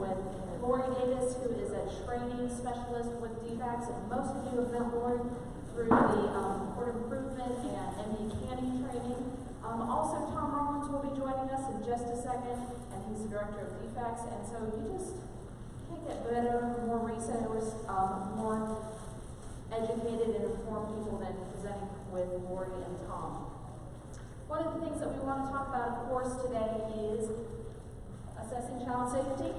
with Lori Davis, who is a training specialist with DFACS, and most of you have met Lori through the court improvement and MD Canning training. Also, Tom Rollins will be joining us in just a second, and he's the director of DFACS, and so you just can't get better, more resource, more educated and informed people than presenting with Lori and Tom. One of the things that we want to talk about, of course, today is assessing child safety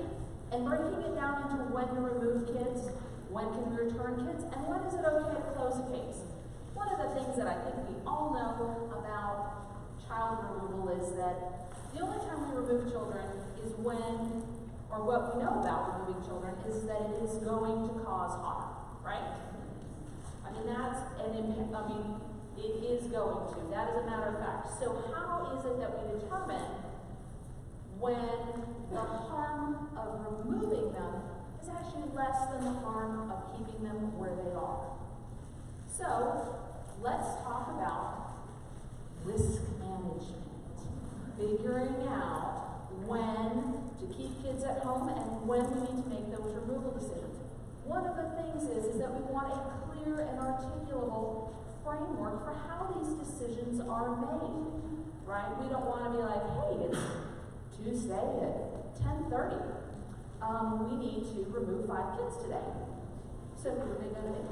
and breaking it down into when to remove kids, when can we return kids, and when is it okay to close a case. One of the things that I think we all know about child removal is that the only time we remove children is when, or what we know about removing children is that it is going to cause harm, right? I mean, it is going to. That is a matter of fact. So how is it that we determine when the harm of removing them is actually less than the harm of keeping them where they are? So let's talk about risk management. Figuring out when to keep kids at home and when we need to make those removal decisions. One of the things is that we want a clear and articulable framework for how these decisions are made, right? We don't want to be like, hey, it's Tuesday at 10:30. We need to remove 5 kids today. So who are they going to be?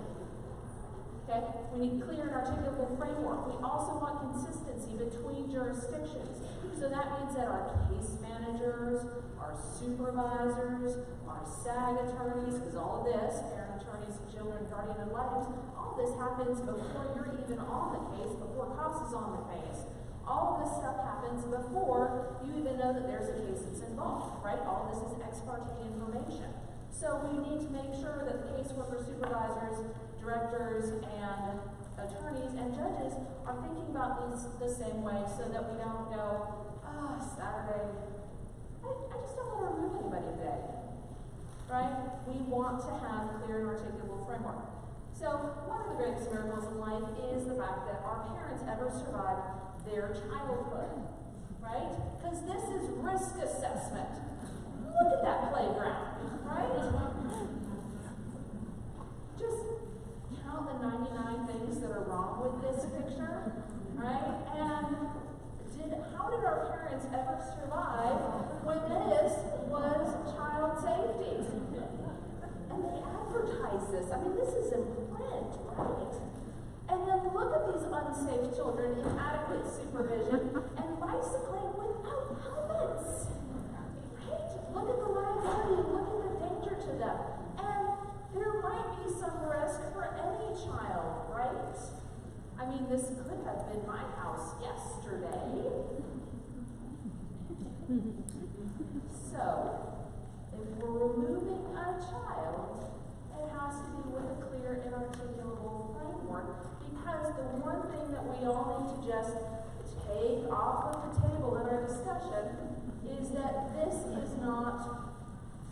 Okay? We need clear and articulable framework. We also want consistency between jurisdictions. So that means that our case managers, our supervisors, our SAG attorneys, because all of this, parent attorneys, children, guardian ad litem, all this happens before you're even on the case, before COPS is on the case. All of this stuff happens before you even know that there's a case that's involved, right? All of this is ex parte information. So we need to make sure that the caseworker, supervisors, directors, and attorneys and judges are thinking about these the same way so that we don't go, Saturday, I just don't want to remove anybody today, right? We want to have clear and articulable framework. So one of the greatest miracles in life is the fact that our parents ever survived their childhood, right? Because this is risk assessment. Look at that playground, right? Just count the 99 things that are wrong with this picture, right? And how did our parents ever survive when this was child safety? And they advertise this. I mean, this is in print, right? And then look at these unsafe children, inadequate supervision, and bicycling without helmets. Right? Look at the liability, look at the danger to them. And there might be some risk for any child, right? I mean, this could have been my house yesterday. So, if we're removing a child, it has to be with a clear and articulable framework, because the one thing that we all need to just take off of the table in our discussion is that this is not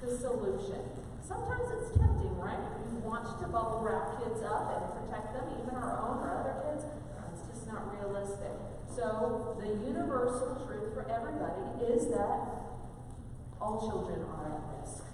the solution. Sometimes it's tempting, right? We want to bubble wrap kids up and protect them, even our own or other kids. It's just not realistic. So the universal truth for everybody is that all children are at risk.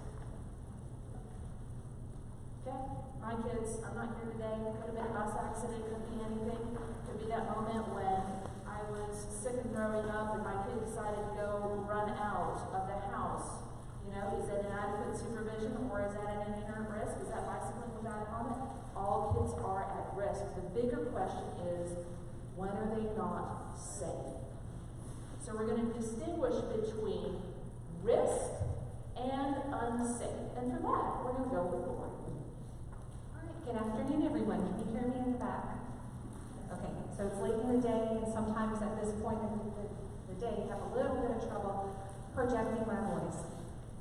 Okay? My kids, I'm not here today. Could have been a bus accident, could be anything. Could be that moment when I was sick and throwing up and my kid decided to go run out of the house. You know, is that inadequate supervision or is that an inherent risk? Is that bicycling without a helmet? All kids are at risk. The bigger question is, when are they not safe? So we're going to distinguish between risk and unsafe. And for that, we're going to go with Lori. All right, good afternoon, everyone. Can you hear me in the back? Okay, so it's late in the day, and sometimes at this point in the day, you have a little bit of trouble projecting my voice.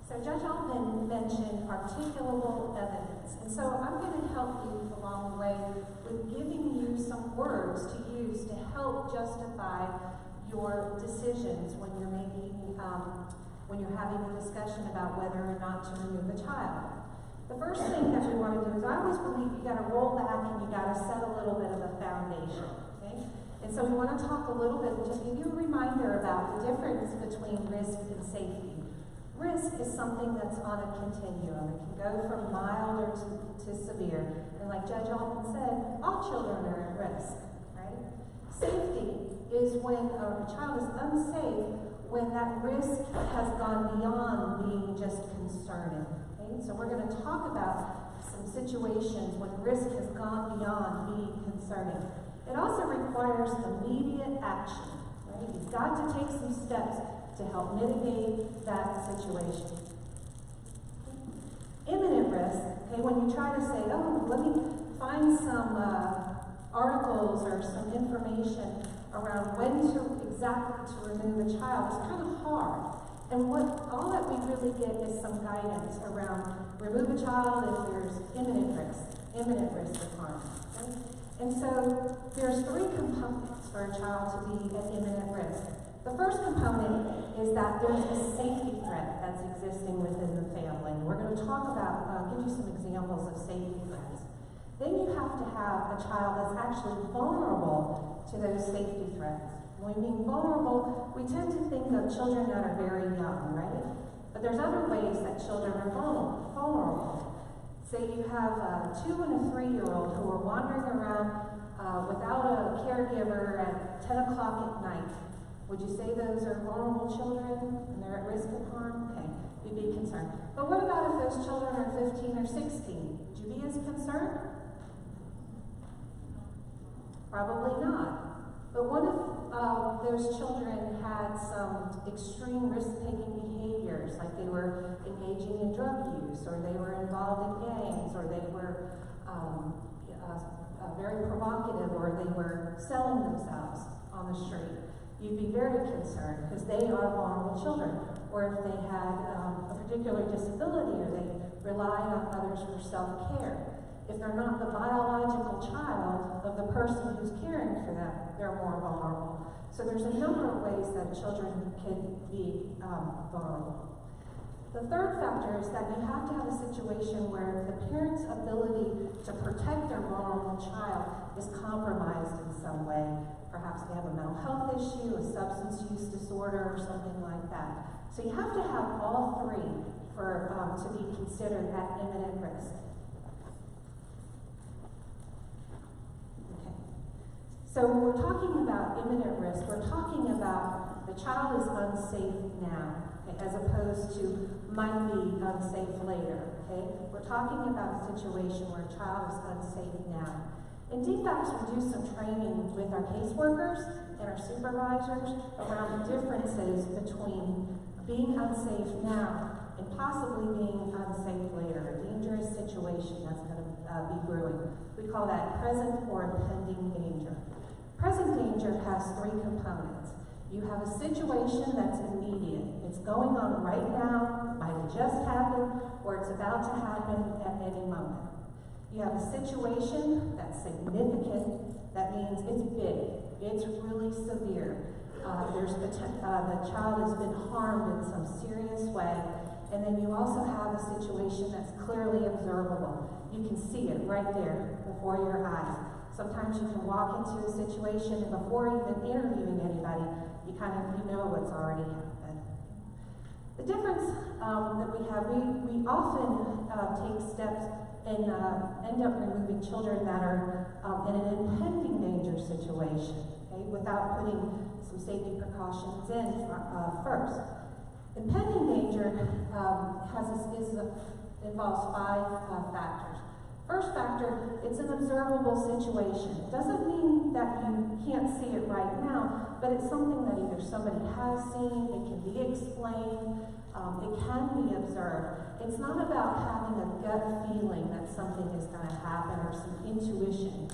So Judge Altman mentioned articulable evidence, and so I'm going to help you along the way with giving you some words to use to help justify your decisions when you're making, when you're having a discussion about whether or not to remove a child. The first thing that we want to do is I always believe you got to roll back and you got to set a little bit of a foundation. Okay? And so we want to talk a little bit, just give you a reminder about the difference between risk and safety. Risk risk is something that's on a continuum. It can go from milder to severe. And like Judge Altman said, all children are at risk, right? Safety is when a child is unsafe when that risk has gone beyond being just concerning. Okay? So we're going to talk about some situations when risk has gone beyond being concerning. It also requires immediate action. Right? You've got to take some steps to help mitigate that situation. Imminent risk, okay, when you try to say, oh, let me find some articles or some information around when exactly to remove a child, it's kind of hard. And all that we really get is some guidance around remove a child if there's imminent risk of harm. Okay? And so there's 3 components for a child to be at imminent risk. The first component is that there's a safety threat that's existing within the family. We're going to talk about, give you some examples of safety threats. Then you have to have a child that's actually vulnerable to those safety threats. When we mean vulnerable, we tend to think of children that are very young, right? But there's other ways that children are vulnerable. Say you have a 2 and a 3-year-old who are wandering around without a caregiver at 10 o'clock at night. Would you say those are vulnerable children and they're at risk of harm? Okay, you'd be concerned. But what about if those children are 15 or 16? Would you be as concerned? Probably not. But what if those children had some extreme risk-taking behaviors, like they were engaging in drug use, or they were involved in gangs, or they were very provocative, or they were selling themselves on the street? You'd be very concerned because they are vulnerable children. Or if they had a particular disability or they relied on others for self-care. If they're not the biological child of the person who's caring for them, they're more vulnerable. So there's a number of ways that children can be vulnerable. The third factor is that you have to have a situation where the parent's ability to protect their vulnerable child is compromised in some way. Perhaps they have a mental health issue, a substance use disorder, or something like that. So you have to have all 3 to be considered at imminent risk. Okay. So when we're talking about imminent risk, we're talking about the child is unsafe now, okay, as opposed to might be unsafe later. Okay? We're talking about a situation where a child is unsafe now. In DFACS, we do some training with our caseworkers and our supervisors around the differences between being unsafe now and possibly being unsafe later, a dangerous situation that's going to be brewing. We call that present or impending danger. Present danger has 3 components. You have a situation that's immediate. It's going on right now, it might have just happened, or it's about to happen at any moment. You have a situation that's significant. That means it's big. It's really severe. The child has been harmed in some serious way. And then you also have a situation that's clearly observable. You can see it right there before your eyes. Sometimes you can walk into a situation and before even interviewing anybody, you know what's already happened. The difference that we have, we often take steps and end up removing children that are in an impending danger situation, okay, without putting some safety precautions in first. Impending danger involves 5 factors. First factor, it's an observable situation. It doesn't mean that you can't see it right now, but it's something that either somebody has seen, it can be explained, it can be observed. It's not about having a gut feeling that something is going to happen or some intuition.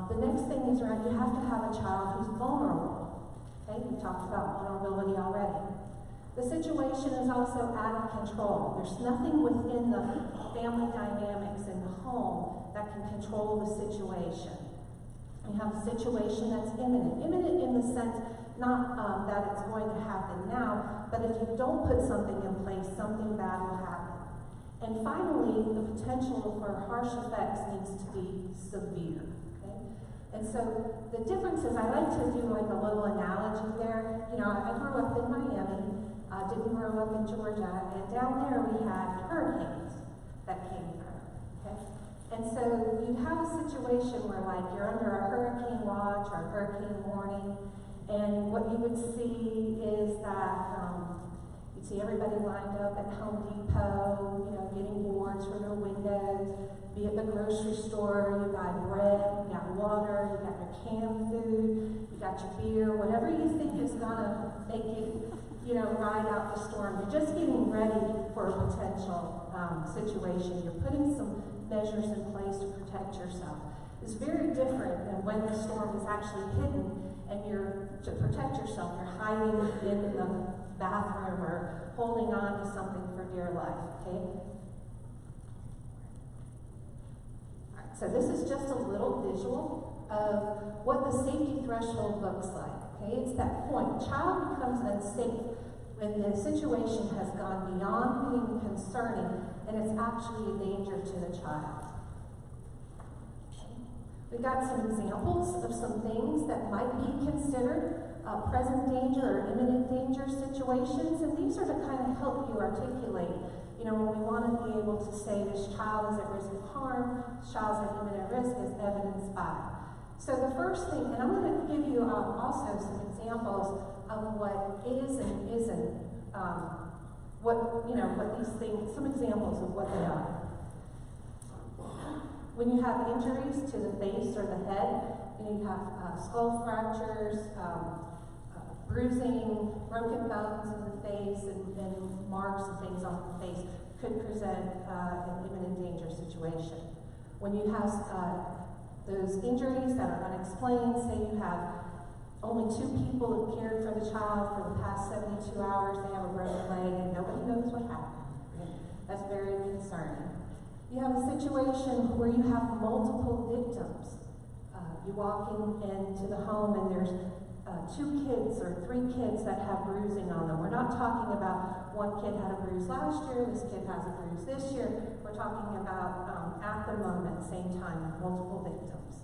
The next thing is, right, you have to have a child who's vulnerable. Okay, we talked about vulnerability already. The situation is also out of control. There's nothing within the family dynamics in the home that can control the situation. You have a situation that's imminent. Imminent in the sense, not that it's going to happen now, but if you don't put something in place, something bad will happen. And finally, the potential for harsh effects needs to be severe. Okay? And so the difference is, I like to do like a little analogy there. You know, I grew up in Miami, didn't grow up in Georgia, and down there we had hurricanes that came through, okay? And so you'd have a situation where like you're under a hurricane watch or hurricane warning, and what you would see is that you'd see everybody lined up at Home Depot, getting boards for their windows, be at the grocery store, you got bread, you got water, you got your canned food, you got your beer, whatever you think is gonna make you, ride out the storm. You're just getting ready for a potential situation. You're putting some measures in place to protect yourself. It's very different than when the storm is actually hidden and to protect yourself, you're hiding in the bathroom or holding on to something for dear life, okay? Alright, so this is just a little visual of what the safety threshold looks like, okay? It's that point. A child becomes unsafe when the situation has gone beyond being concerning and it's actually a danger to the child. We've got some examples of some things that might be considered present danger or imminent danger situations, and these are to kind of help you articulate, when we want to be able to say this child is at risk of harm, this child is at imminent risk as evidenced by. So the first thing, and I'm going to give you also some examples of what is and isn't, what these things, some examples of what they are. When you have injuries to the face or the head, you have skull fractures, bruising, broken bones in the face, and marks and things on the face could present an imminent danger situation. When you have those injuries that are unexplained, say you have only 2 people have cared for the child for the past 72 hours, they have a broken leg, and nobody knows what happened. That's very concerning. You have a situation where you have multiple victims. You walk into the home and there's 2 kids or 3 kids that have bruising on them. We're not talking about one kid had a bruise last year, this kid has a bruise this year. We're talking about at the moment, same time, multiple victims.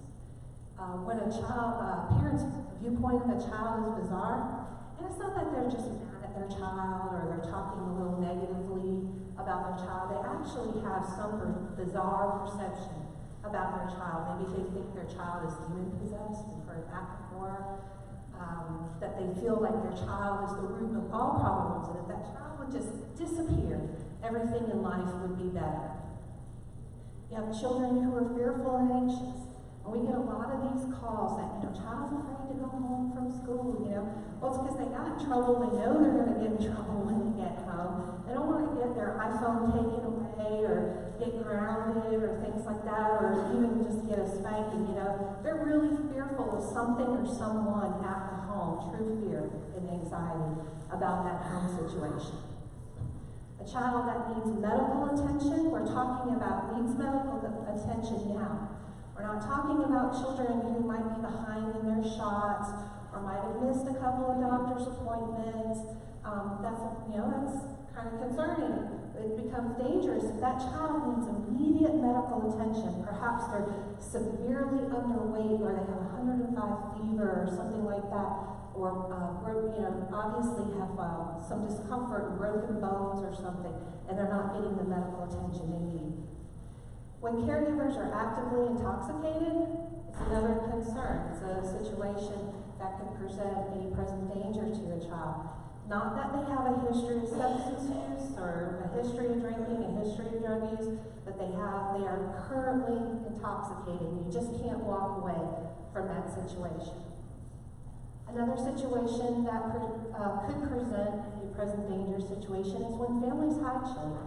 When a parent's viewpoint of a child is bizarre, and it's not that they're just mad at their child or they're talking a little negatively about their child. They actually have some bizarre perception about their child. Maybe they think their child is demon-possessed, we've heard that before. That they feel like their child is the root of all problems, and if that child would just disappear, everything in life would be better. You have children who are fearful and anxious. And we get a lot of these calls that, child's afraid to go home from school, Well, it's because they got in trouble, they know they're going to get in trouble when they get home. They don't want to get their iPhone taken away or get grounded or things like that, or even just get a spanking, They're really fearful of something or someone at the home, true fear and anxiety about that home situation. A child that needs medical attention, we're talking about needs medical attention now. We're not talking about children who might be behind in their shots or might have missed a couple of doctor's appointments. That's kind of concerning. It becomes dangerous if that child needs immediate medical attention. Perhaps they're severely underweight or they have 105 fever or something like that, or obviously have some discomfort, broken bones or something, and they're not getting the medical attention they need. When caregivers are actively intoxicated, it's another concern. It's a situation that can present a present danger to a child. Not that they have a history of substance use or a history of drinking, a history of drug use, but they are currently intoxicated and you just can't walk away from that situation. Another situation that could present a present danger situation is when families hide children.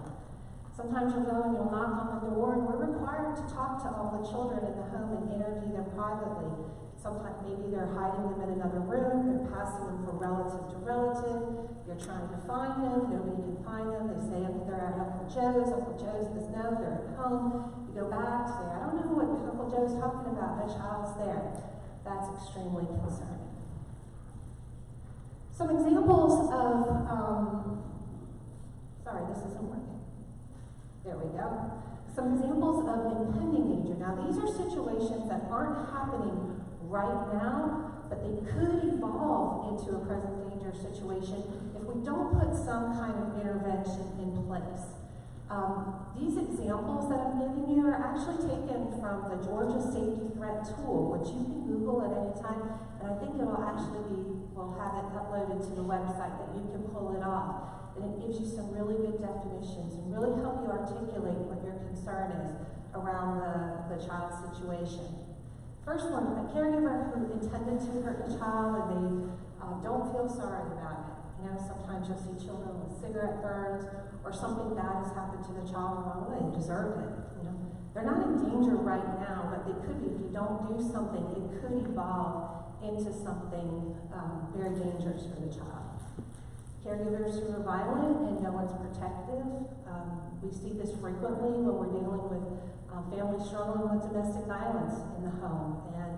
Sometimes you'll go and you'll knock on the door, and we're required to talk to all the children in the home and interview them privately. Sometimes maybe they're hiding them in another room, they're passing them from relative to relative, you're trying to find them, nobody can find them, they say they're at Uncle Joe's says no, they're at home. You go back, say, I don't know what Uncle Joe's talking about, the child's there. That's extremely concerning. Some examples of, sorry, this isn't working. There we go. Some examples of impending danger. Now, these are situations that aren't happening right now, but they could evolve into a present danger situation if we don't put some kind of intervention in place. These examples that I'm giving you are actually taken from the Georgia Safety Threat Tool, which you can Google at any time, and I think it'll actually we'll have it uploaded to the website that you can pull it off. And it gives you some really good definitions and really help you articulate what your concern is around the child's situation. First one, a caregiver who intended to hurt the child and they don't feel sorry about it. You know, sometimes you'll see children with cigarette burns or something bad has happened to the child along the way. They deserved it. You know, they're not in danger right now, but they could be. If you don't do something, it could evolve into something very dangerous for the child. Caregivers who are violent and no one's protective. We see this frequently when we're dealing with families struggling with domestic violence in the home, and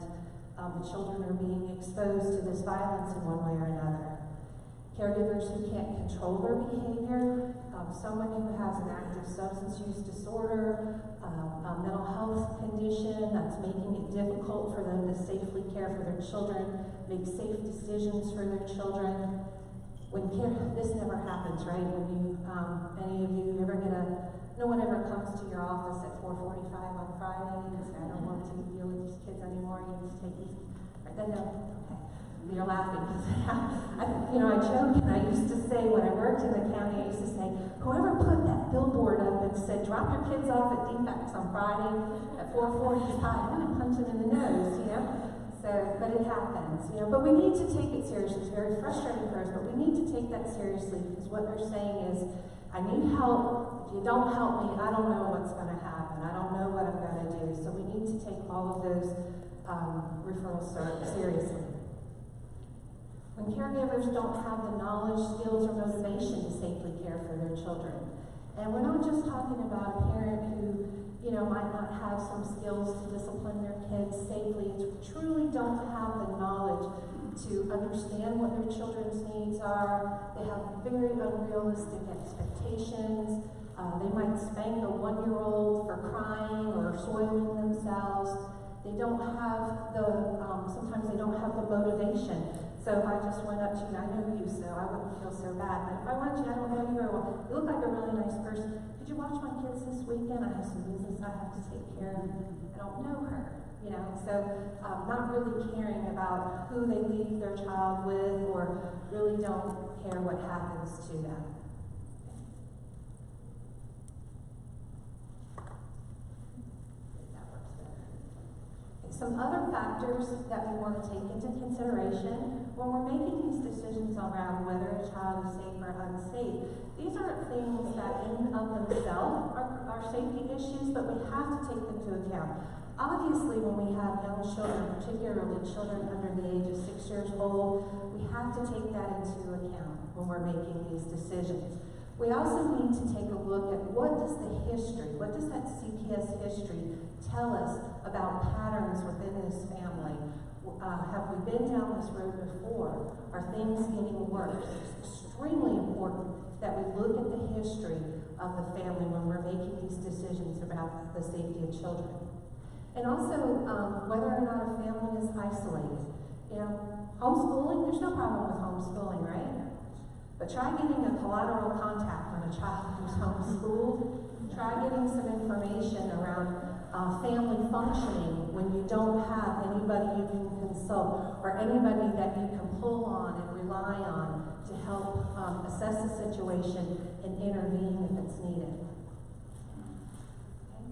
the children are being exposed to this violence in one way or another. Caregivers who can't control their behavior, someone who has an active substance use disorder, a mental health condition that's making it difficult for them to safely care for their children, make safe decisions for their children. This never happens, right? When you, any of you ever no one ever comes to your office at 4:45 on Friday and say, I don't want to deal with these kids anymore, you need to take these, right? Then no, okay. You're laughing because I joke and I used to say when I worked in the county, I used to say, whoever put that billboard up and said, drop your kids off at defects on Friday at 4:45, I'm going to punch them in the nose, you know? So, but it happens, you know. But we need to take it seriously. It's very frustrating for us, but we need to take that seriously because what they're saying is, I need help. If you don't help me, I don't know what's going to happen. I don't know what I'm going to do. So we need to take all of those referrals seriously. When caregivers don't have the knowledge, skills, or motivation to safely care for their children. And we're not just talking about a parent who, might not have some skills to discipline their kids safely. It's truly don't have the knowledge to understand what their children's needs are. They have very unrealistic expectations. They might spank a 1-year-old for crying or soiling themselves. They don't have sometimes they don't have the motivation. So if I just went up to you, I know you, so I wouldn't feel so bad. But if I went to you, I don't know you very well. You look like a really nice person. Could you watch my kids this weekend? I have some business I have to take care of. I don't know her, So not really caring about who they leave their child with, or really don't care what happens to them. Some other factors that we want to take into consideration when we're making these decisions around whether a child is safe or unsafe. These aren't things that in and of themselves are safety issues, but we have to take them into account. Obviously, when we have young children, particularly children under the age of 6 years old, we have to take that into account when we're making these decisions. We also need to take a look at what does that CPS history tell us about patterns within this family? Have we been down this road before? Are things getting worse? It's extremely important that we look at the history of the family when we're making these decisions about the safety of children. And also, whether or not a family is isolated. Homeschooling, there's no problem with homeschooling, right? But try getting a collateral contact on a child who's homeschooled. Try getting some information around family functioning when you don't have anybody you can consult or anybody that you can pull on and rely on to help assess the situation and intervene if it's needed. Okay.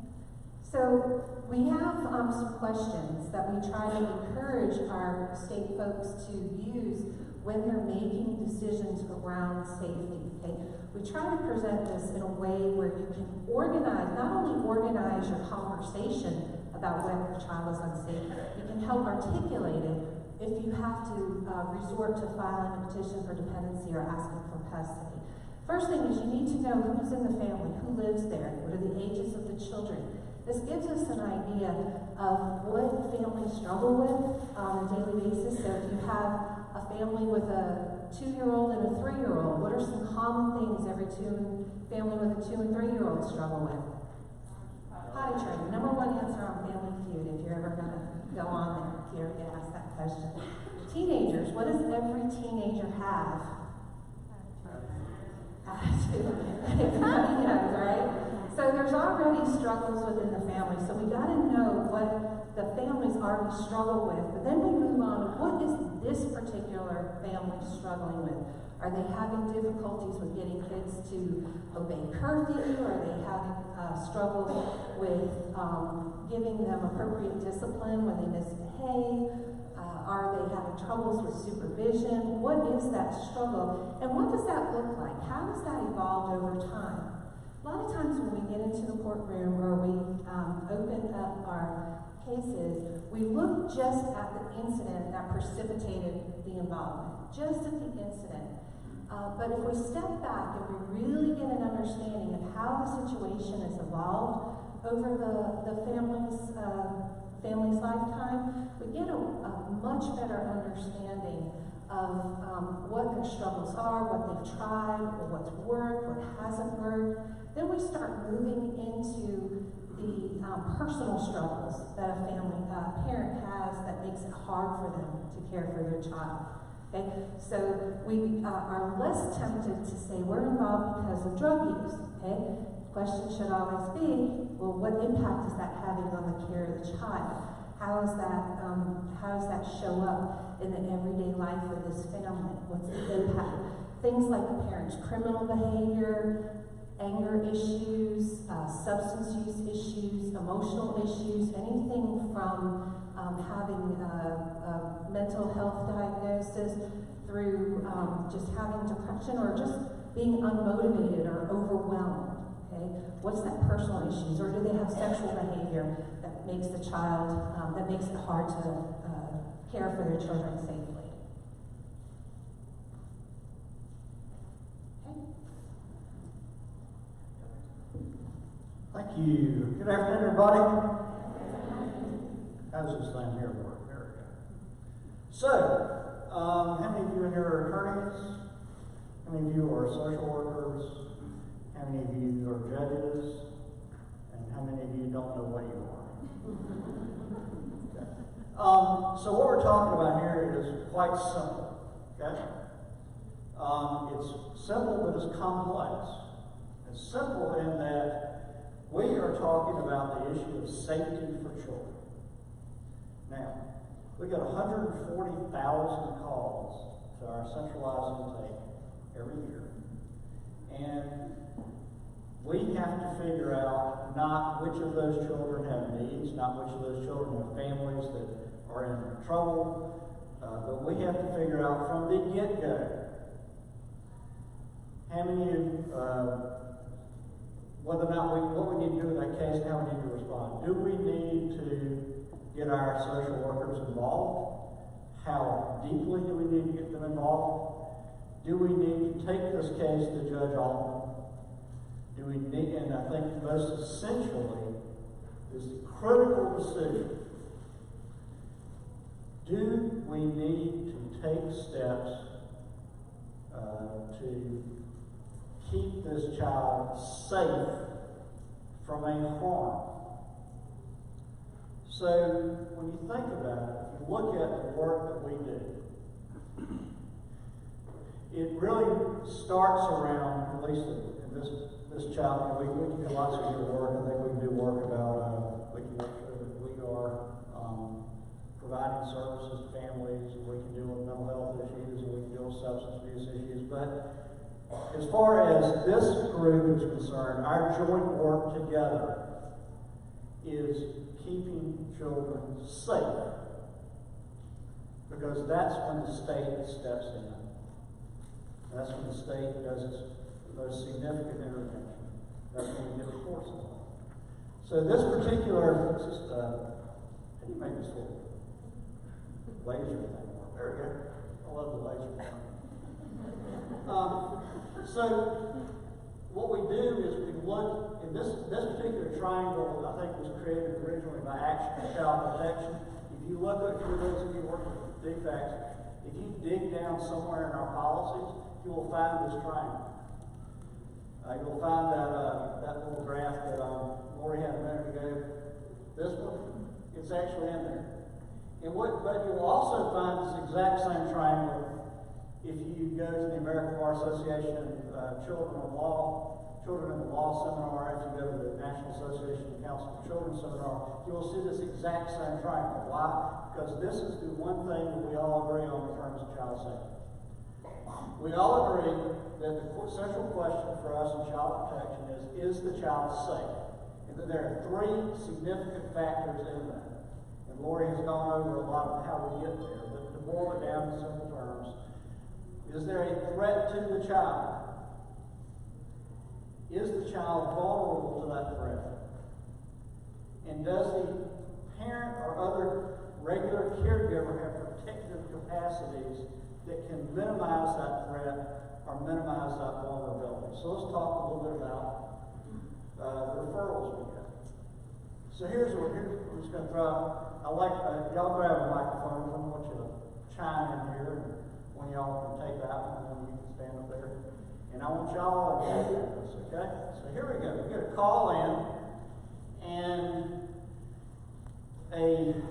So we have some questions that we try to encourage our state folks to use when they're making decisions around safety. Okay? We try to present this in a way where you can not only organize your conversation about whether a child is unsafe, you can help articulate it if you have to resort to filing a petition for dependency or asking for custody. First thing is you need to know who's in the family, who lives there, what are the ages of the children. This gives us an idea of what families struggle with on a daily basis. So if you have a family with a 2-year-old and a 3-year-old, what are some common things every family with a 2- and 3-year-old struggle with? Potty training. Number 1 answer on Family Feud, if you're ever going to go on there, if you ever get asked that question. Teenagers, what does every teenager have? Attitude. Everybody knows, right? So there's already struggles within the family. So we got to know what the families already struggle with. But then we move on. What is this particular family struggling with? Are they having difficulties with getting kids to obey curfew? Are they having struggles with giving them appropriate discipline when they misbehave? Are they having troubles with supervision? What is that struggle? And what does that look like? How has that evolved over time? A lot of times when we get into the courtroom or we open up our cases, we look just at the incident that precipitated the involvement, just at the incident. But if we step back and we really get an understanding of how the situation has evolved over the family's lifetime, we get a much better understanding of what their struggles are, what they've tried, or what's worked, what hasn't worked. Then we start moving into the personal struggles that a parent has that makes it hard for them to care for their child. Okay? So we are less tempted to say we're involved because of drug use. Okay? The question should always be, well, what impact is that having on the care of the child? How does that show up in the everyday life of this family? What's the impact? Things like the parents' criminal behavior, anger issues, substance use issues, emotional issues, anything from having a mental health diagnosis through just having depression or just being unmotivated or overwhelmed. Okay? What's that personal issues? Or do they have sexual behavior that makes the child, that makes it hard to care for their children safely? Okay. Thank you. Good afternoon, everybody. How does this thing here work? There we go. So, how many of you in here are attorneys? How many of you are social workers? How many of you are judges? And how many of you don't know what you are? Okay. So what we're talking about here is quite simple. Okay? It's simple, but it's complex. It's simple in that we are talking about the issue of safety for children. Now, we get 140,000 calls to our centralized intake every year. And we have to figure out not which of those children have needs, not which of those children have families that are in trouble, but we have to figure out from the get-go how many whether or not what we need to do in that case and how we need to respond. Do we need to get our social workers involved? How deeply do we need to get them involved? Do we need to take this case to Judge Altman? Do we need, and I think most essentially is the critical decision. Do we need to take steps to keep this child safe from a harm? So when you think about it, if you look at the work that we do, it really starts around, at least in this child, we can do lots of good work. I think we can do work about, we can make sure that we are providing services to families, and we can deal with mental health issues, and we can deal with substance abuse issues. But as far as this group is concerned, our joint work together is keeping children safe, because that's when the state steps in. That's when the state does its most significant intervention. That's when we get the courts involved. So this particular, how do you make this little laser thing work? There we go. I love the laser thing. So what we do is we look, in this particular triangle, I think was created originally by Action for Child Protection. If you look at, for those of you working with defects, if you dig down somewhere in our policies, you will find this triangle. You'll find that little graph that Lori had a minute ago. This one, it's actually in there. But you'll also find this exact same triangle if you go to the American Bar Association Children in the Law Seminar, if you go to the National Association of Council for Children Seminar, you will see this exact same triangle. Why? Because this is the one thing that we all agree on in terms of child safety. We all agree that the central question for us in child protection is the child safe? And that there are three significant factors in that. And Lori has gone over a lot of how we get there, but to boil it down in simple terms, is there a threat to the child? Is the child vulnerable to that threat? And does the parent or other regular caregiver have protective capacities that can minimize that threat or minimize that vulnerability? So let's talk a little bit about the referrals we get. So here's what we're just going to throw out. I like, y'all grab a microphone. I want you to chime in here. And when y'all can take that one, and you can stand up there. And I want y'all to do this, okay? So here we go. We get a call in, and an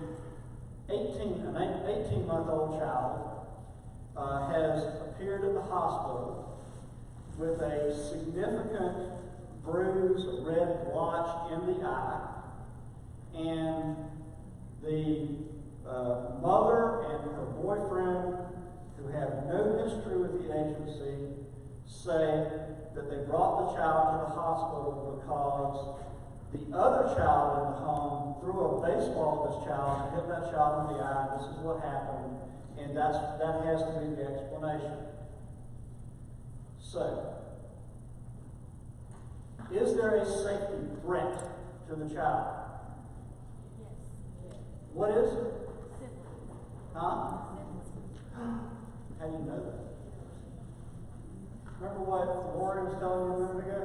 18-month-old child has appeared at the hospital with a significant bruise, a red blotch in the eye, and the mother and her boyfriend, who have no history with the agency, say that they brought the child to the hospital because the other child in the home threw a baseball at this child and hit that child in the eye. This is what happened, and that has to be the explanation. So, is there a safety threat to the child? Yes. What is it? Huh? How do you know that? Remember what Lori was telling you a minute ago?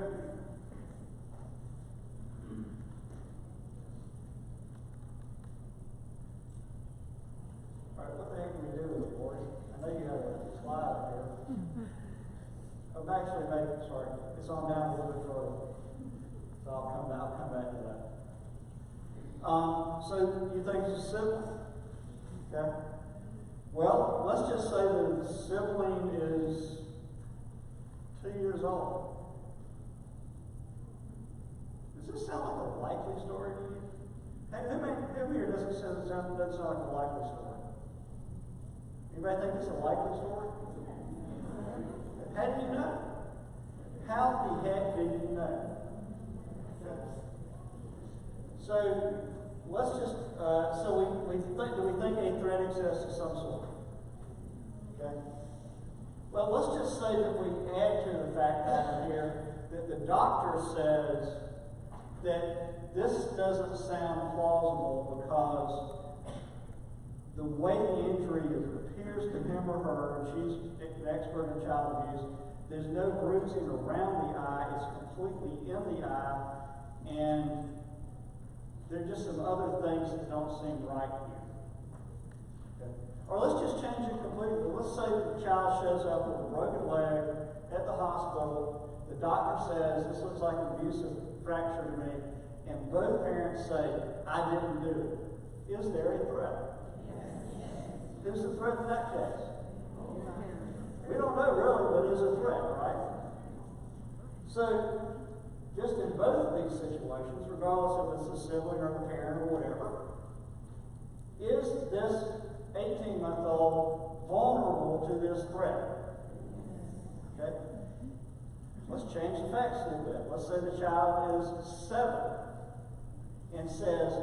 All right, what the heck do we do with it, Lori? I know you have a slide up here. Sorry, it's on down a little bit further. So I'll come back to that. So you think it's a sibling? Okay. Well, let's just say that the sibling is 2 years old. Does this sound like a likely story to you? Who here doesn't sound like a likely story? Anybody think it's a likely story? How do you know? How the heck did you know? Okay. So let's just do we think a threat exists of some sort? Okay. Well, let's just say that we add to the fact pattern here that the doctor says that this doesn't sound plausible because the way the injury appears to him or her, and she's an expert in child abuse, there's no bruising around the eye, it's completely in the eye, and there are just some other things that don't seem right here. Okay. Or let's just change it completely. Let's say that the child shows up with a broken leg at the hospital. The doctor says, this looks like an abusive fracture to me, and both parents say, I didn't do it. Is there a threat? Yes. Who's the threat in that case? We don't know really, but is a threat, right? So, just in both of these situations, regardless if it's a sibling or the parent or whatever, is this 18-month-old vulnerable to this threat? Okay? Let's change the facts a little bit. Let's say the child is 7 and says,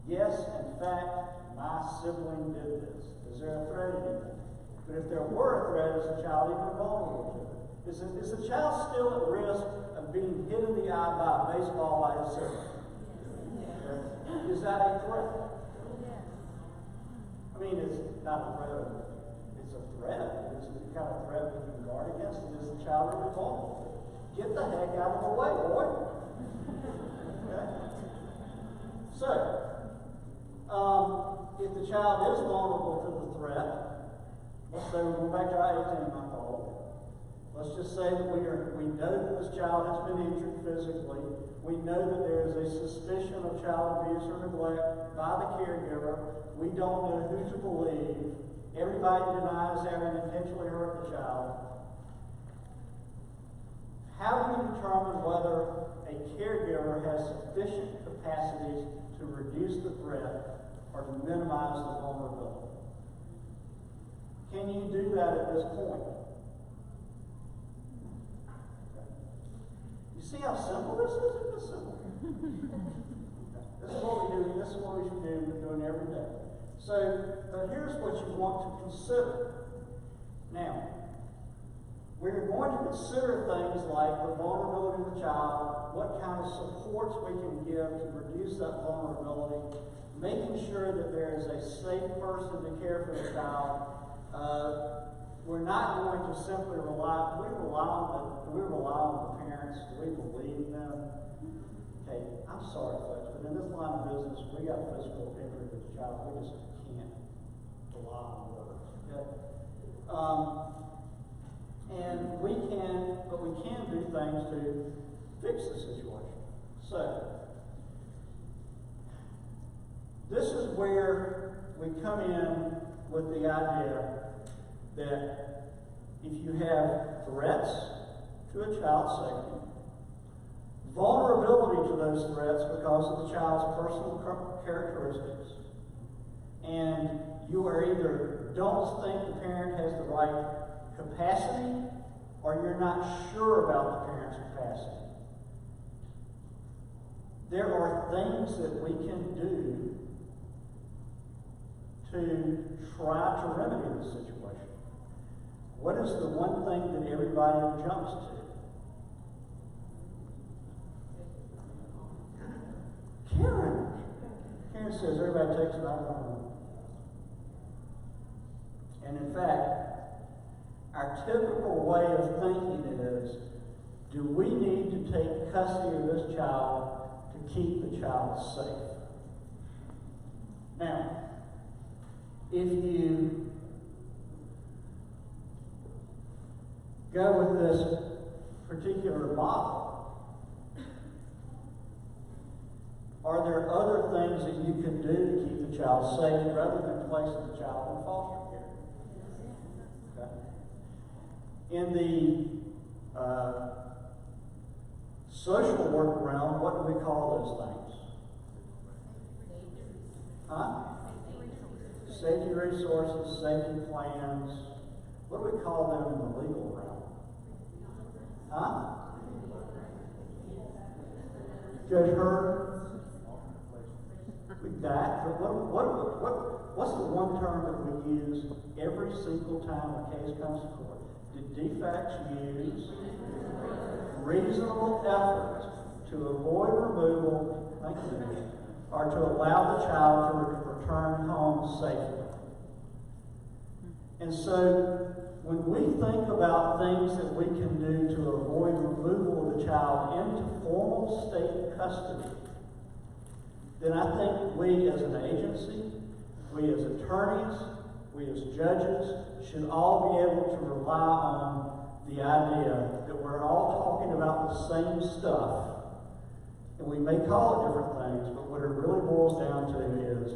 yes, in fact, my sibling did this. Is there a threat in it? But if there were a threat, is the child even vulnerable to it? Is the child still at risk of being hit in the eye by a baseball by his sibling? Okay. Is that a threat? I mean, it's not a threat. It's a threat. It's the kind of threat we can guard against. And is the child really vulnerable? Get the heck out of the way, boy. Okay? So, if the child is vulnerable to the threat, let's say we're going back to our 18-month-old, Let's just say that we know that this child has been injured physically. We know that there is a suspicion of child abuse or neglect by the caregiver. We don't know who to believe. Everybody denies having intentionally hurt the child. How do you determine whether a caregiver has sufficient capacities to reduce the threat or to minimize the vulnerability? Can you do that at this point? You see how simple this is? It's simple. This is what we do. This is what we should do. We're doing every day. So, but here's what you want to consider. Now, we're going to consider things like the vulnerability of the child, what kind of supports we can give to reduce that vulnerability, making sure that there is a safe person to care for the child. We're not going to simply rely. Do we rely on the parents? Do we believe them? Okay, I'm sorry, folks, but in this line of business, we got physical injury with the child. We just can't rely on words. Okay. And we can do things to fix the situation. So, this is where we come in with the idea that if you have threats to a child's safety, vulnerability to those threats because of the child's personal characteristics, and you are either don't think the parent has the right capacity, or you're not sure about the parent's capacity. There are things that we can do to try to remedy the situation. What is the one thing that everybody jumps to? Karen says everybody takes it out of the room. And in fact, our typical way of thinking is, do we need to take custody of this child to keep the child safe? Now, if you go with this particular model, are there other things that you can do to keep the child safe rather than placing the child in foster care? Okay. In the social work realm, what do we call those things? Huh? Safety resources, safety plans. What do we call them in the legal realm? Huh? Judge Hurd? That, but what's the one term that we use every single time a case comes to court? Did defects use reasonable effort to avoid removal, thank you, or to allow the child to return home safely? And so, when we think about things that we can do to avoid removal of the child into formal state custody, then I think we as an agency, we as attorneys, we as judges, should all be able to rely on the idea that we're all talking about the same stuff, and we may call it different things, but what it really boils down to is,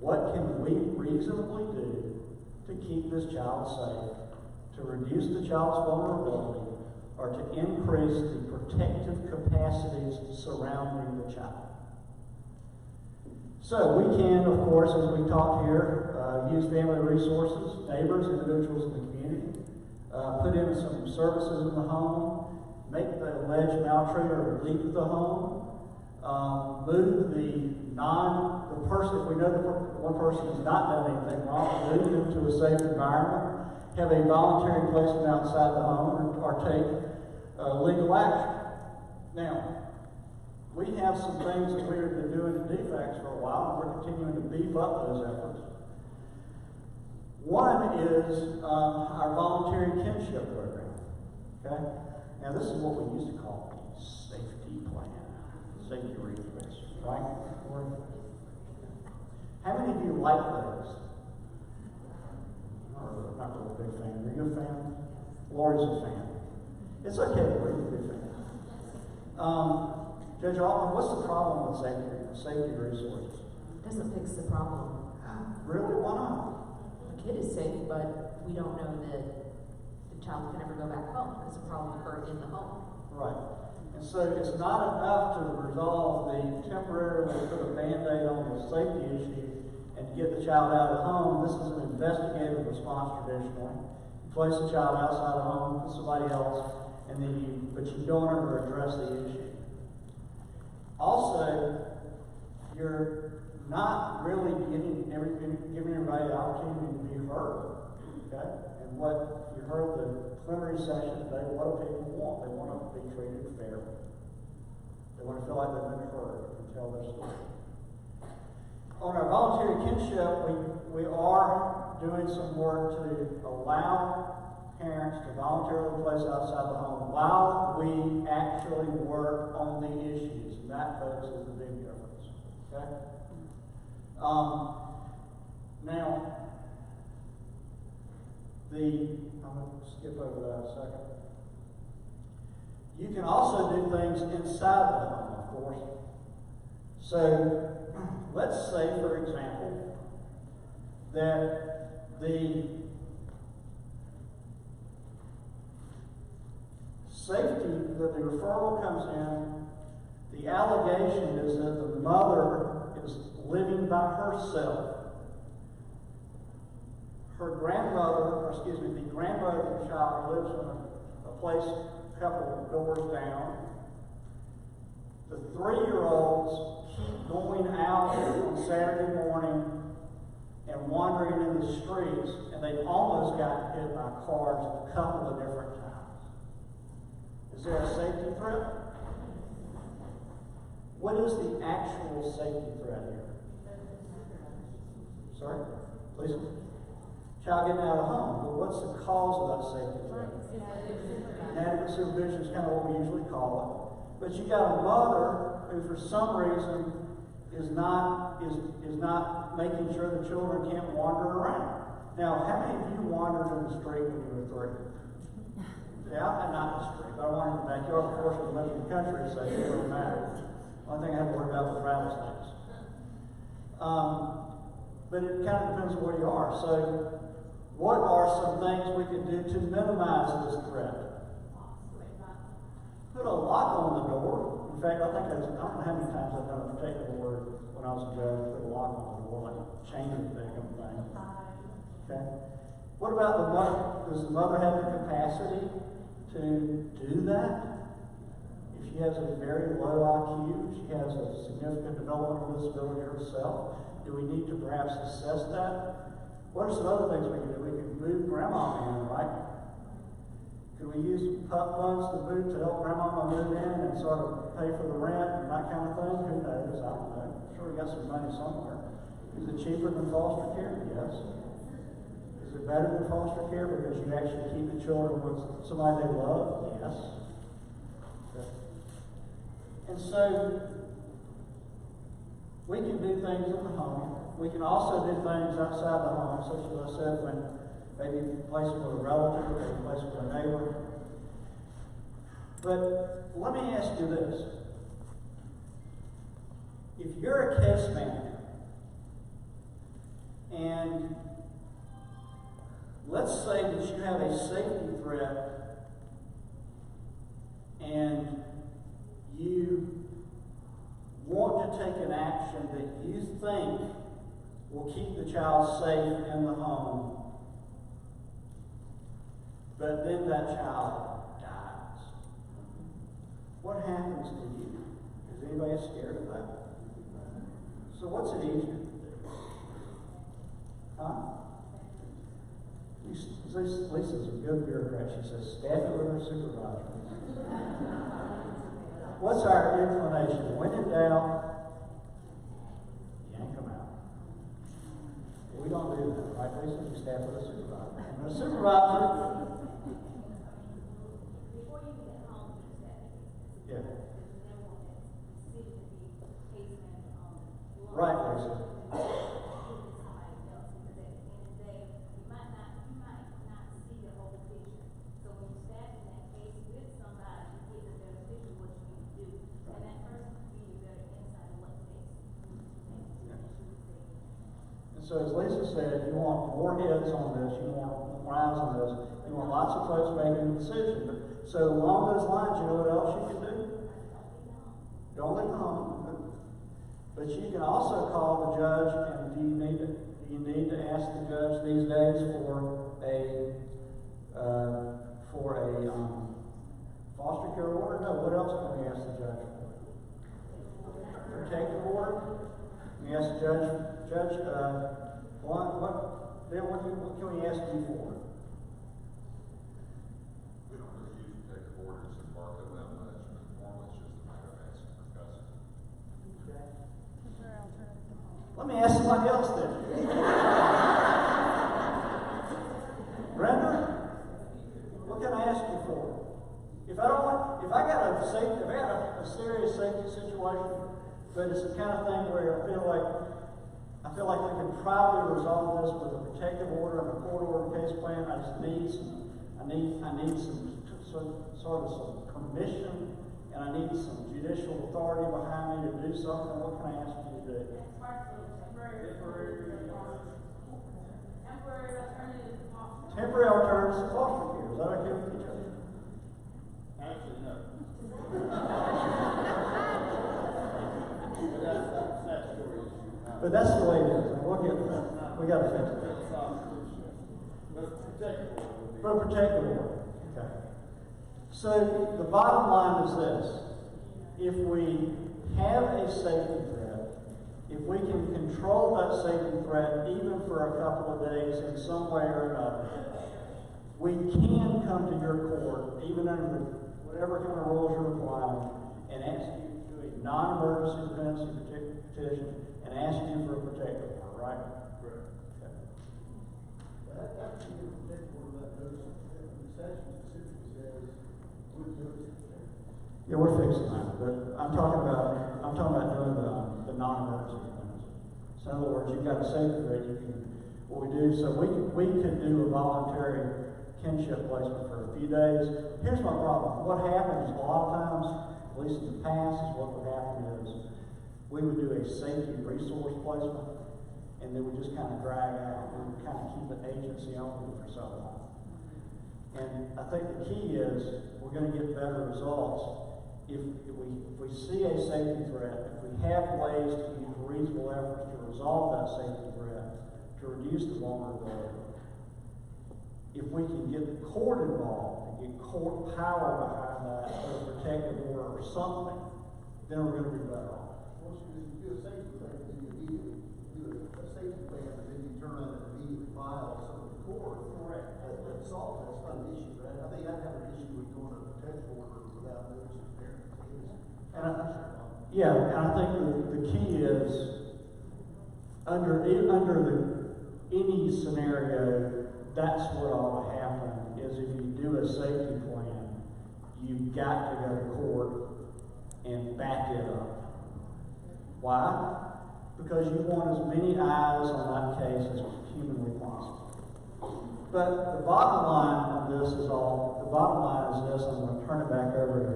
what can we reasonably do to keep this child safe, to reduce the child's vulnerability, or to increase the protective capacities surrounding the child? So we can, of course, as we talked here, use family resources, neighbors, individuals in the community, put in some services in the home, make the alleged maltreater leave the home, move the person, if we know that one person has not done anything wrong, move them to a safe environment, have a voluntary placement outside the home, or take legal action. Now, we have some things that we've been doing in DFACS for a while, and we're continuing to beef up those efforts. One is our voluntary kinship program. Okay? Now, this is what we used to call a safety plan, safety reflex, right? How many of you like those? I'm not really a big fan. Are you a fan? Lori's a fan. It's okay to read the thing. Judge Altman, what's the problem with safety resources? Doesn't fix the problem. Really? Why not? The kid is safe, but we don't know that the child can ever go back home because the problem occurred in the home. Right. And so it's not enough to resolve the temporarily put a Band-Aid on the safety issue and get the child out of the home. This is an investigative response traditionally. You place the child outside the home with somebody else, and then but you don't ever address the issue. Also, you're not really giving everybody the opportunity to be heard. Okay? And what you heard the plenary session today, what do people want? They want to be treated fairly. They want to feel like they've been heard and tell their story. On our voluntary kinship, we are doing some work to allow parents to voluntarily place outside the home while we actually work on the issues. And that, folks, is the big difference. Okay? Now, I'm going to skip over that a second. You can also do things inside the home, of course. So, let's say, for example, that the referral comes in, the allegation is that the mother is living by herself. The grandmother of the child lives in a place a couple of doors down. The 3-year-olds keep going out on Saturday morning and wandering in the streets, and they've almost gotten hit by cars a couple of different times. Is there a safety threat? What is the actual safety threat here? Sorry? Please? Child getting out of the home. Well, what's the cause of that safety threat? Inadequate supervision is kind of what we usually call it. But you got a mother who, for some reason, is not making sure the children can't wander around. Now, how many of you wandered in the street when you were 3? Yeah, not in the street, but I wandered in the backyard. Of course, we lived in the country, so it doesn't matter. Only thing I had to worry about was rattlesnakes. But it kind of depends on where you are. So, what are some things we can do to minimize this threat? Put a lock on the door. In fact, I don't know how many times I've done a particular word when I was a judge, put a lock on the door, like a chain thing. Okay? What about the mother? Does the mother have the capacity to do that? If she has a very low IQ, she has a significant developmental disability herself, do we need to perhaps assess that? What are some other things we can do? We can move grandma in, right? Could we use pup funds to help grandma move in and sort of pay for the rent and that kind of thing? Who knows? I don't know. I'm sure we got some money somewhere. Is it cheaper than foster care? Yes. Is it better than foster care because you actually keep the children with somebody they love? Yes. Okay. And so, we can do things in the home. We can also do things outside the home, such as I said, when maybe placed with a relative, maybe placed with a neighbor. But let me ask you this. If you're a case manager, and let's say that you have a safety threat, and you want to take an action that you think will keep the child safe in the home, but then that child dies. What happens to you? Is anybody scared of that? So what's it easier to do? Huh? Lisa's a good bureaucrat. She says, staff it with her supervisor. What's our inclination? When in doubt, yank them out. We don't do that, right, Lisa? You staff with a supervisor. And the supervisor. Before you get home, you said. Yeah. Right, right, Lisa. Somebody else, because at the end of the day, you might not see the whole picture. So when you staff in that case with So as Lisa said, you want more heads on this, you want more eyes on this, you want lots of folks making a decision. So along those lines, you know what else you can do? Don't leave home. But you can also call the judge, and do you need to ask the judge these days for a foster care order? No. What else can we ask the judge for? Protective order. We ask the judge, what can we ask you for? We don't really use protective orders and mark them that much, but normally it's just a matter of asking for custody. Okay. Let me ask somebody else then. Brenda, what can I ask you for? If I got a serious safety situation, but it's the kind of thing where I feel like we can probably resolve this with a protective order and a court order case plan. I just need some sort of some permission, and I need some judicial authority behind me to do something. What can I ask you to do? Temporary alternatives to foster care. Is that okay with each other? Actually, no. But that's the way it is. We'll get to that. We got to fix it. For protective order. Okay. So the bottom line is this. If we have a safety threat, if we can control that safety threat even for a couple of days in some way or another, we can come to your court, even under whatever kind of rules you're applying, and ask you to do a non-emergency dependency petition and ask you for a protective order, right? Correct. Okay. That's the protective order that goes, the statute specifically says, we'll do it. Yeah, we're fixing that, but I'm talking about doing the non-emergency dependency. So in other words, you've got a safety threat, what we do, so we could do a voluntary kinship placement for a few days. Here's my problem. What happens a lot of times, at least in the past, is what would happen is we would do a safety resource placement, and then we just kind of drag out. We would kind of keep an agency open for so long. And I think the key is we're going to get better results if we see a safety threat, if we have ways to use reasonable efforts to resolve that safety threat, to reduce the vulnerability. If we can get the court involved and get court power behind that, or a protective order or something, then we're going to be better off. Once you do a safety plan, then you immediately do a safety plan, and then you turn around and immediately file something with the court. Correct. That's all, that's not an issue, right? I think I'd have an issue with doing a protective order without notice of parents. And I think the key is under any scenario, that's what ought to happen, is if you do a safety plan, you've got to go to court and back it up. Why? Because you want as many eyes on that case as humanly possible. But the bottom line is this, I'm going to turn it back over to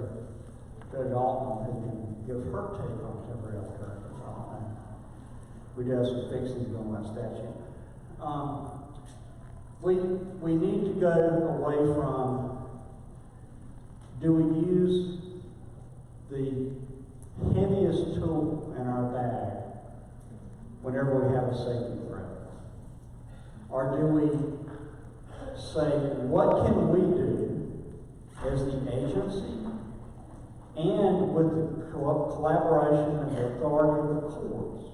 Judge Altman, who can give her take on temporary alternatives on that. We do have some fixings on that statute. We need to go away from, do we use the heaviest tool in our bag whenever we have a safety threat? Or do we say, what can we do as the agency and with the collaboration and the authority of the courts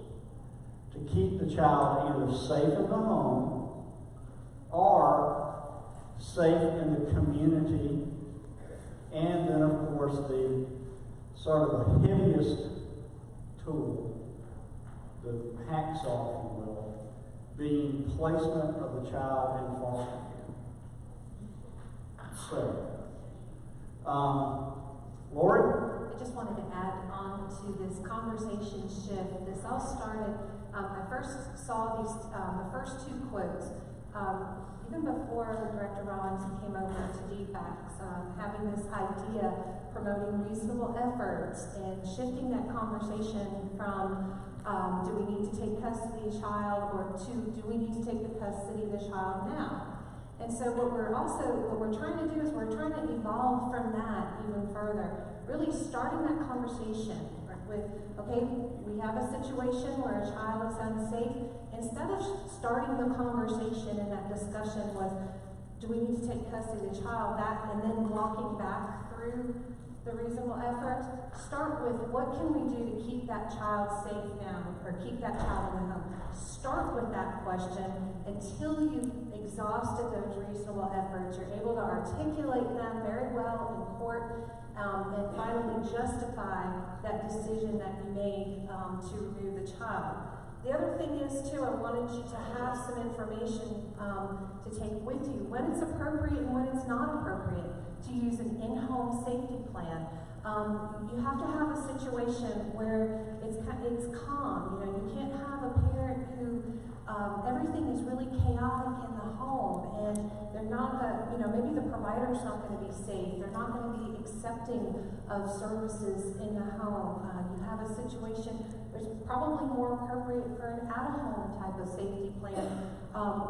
to keep the child either safe in the home or safe in the community, and then of course the sort of the heaviest tool, the hacksaw, if you will, being placement of the child in foster care. So, Lori? I just wanted to add on to this conversation shift. This all started, I first saw these, the first two quotes, even before Director Rollins came over to DFACS, having this idea promoting reasonable efforts and shifting that conversation from do we need to take custody of the child, or to do we need to take the custody of the child now? And so what we're trying to do is we're trying to evolve from that even further, really starting that conversation with, okay, we have a situation where a child is unsafe. Instead of starting the conversation and that discussion with, do we need to take custody of the child, and then walking back through the reasonable effort, start with what can we do to keep that child safe now, or keep that child in the home. Start with that question until you've exhausted those reasonable efforts. You're able to articulate them very well in court, and finally justify that decision that you made to remove the child. The other thing is, too, I wanted you to have some information to take with you when it's appropriate and when it's not appropriate to use an in-home safety plan. You have to have a situation where it's calm. You know, you can't have a parent who everything is really chaotic in the home, and they're not maybe the provider's not going to be safe. They're not going to be accepting of services in the home. You have a situation that's probably more appropriate for an out-of-home type of safety plan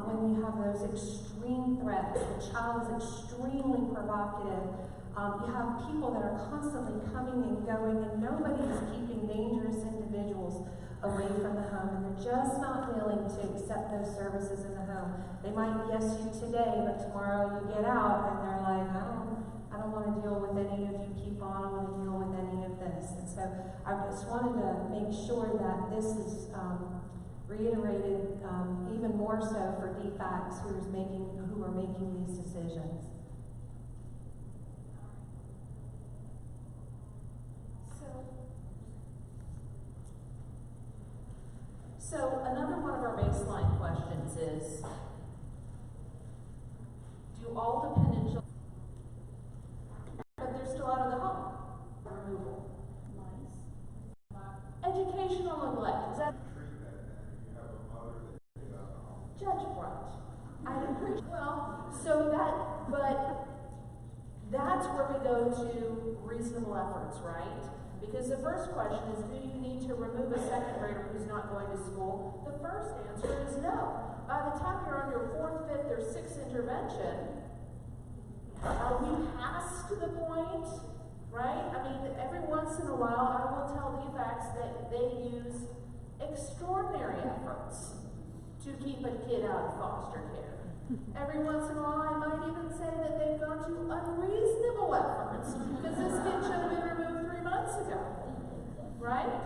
when you have those extreme threats. The child is extremely provocative. You have people that are constantly coming and going, and nobody is keeping dangerous individuals away from the home, and they're just not willing to accept those services in the home. They might yes you today, but tomorrow you get out and they're like, I don't want to deal with any of you people, I don't want to deal with any of this. And so I just wanted to make sure that this is reiterated even more so for DFACs who are making these decisions. So another one of our baseline questions is, do all dependent children, but they're still out of the home, removal? Educational neglect, is that? Judge Brett, I agree. Well, but that's where we go to reasonable efforts, right? Because the first question is, do you need to remove a second grader who's not going to school? The first answer is no. By the time you're on your fourth, fifth, or sixth intervention, are we past the point, right? I mean, every once in a while, I will tell DFACs that they use extraordinary efforts to keep a kid out of foster care. Every once in a while, I might even say that they've gone to unreasonable efforts, because this kid should have been removed 3 months ago, right?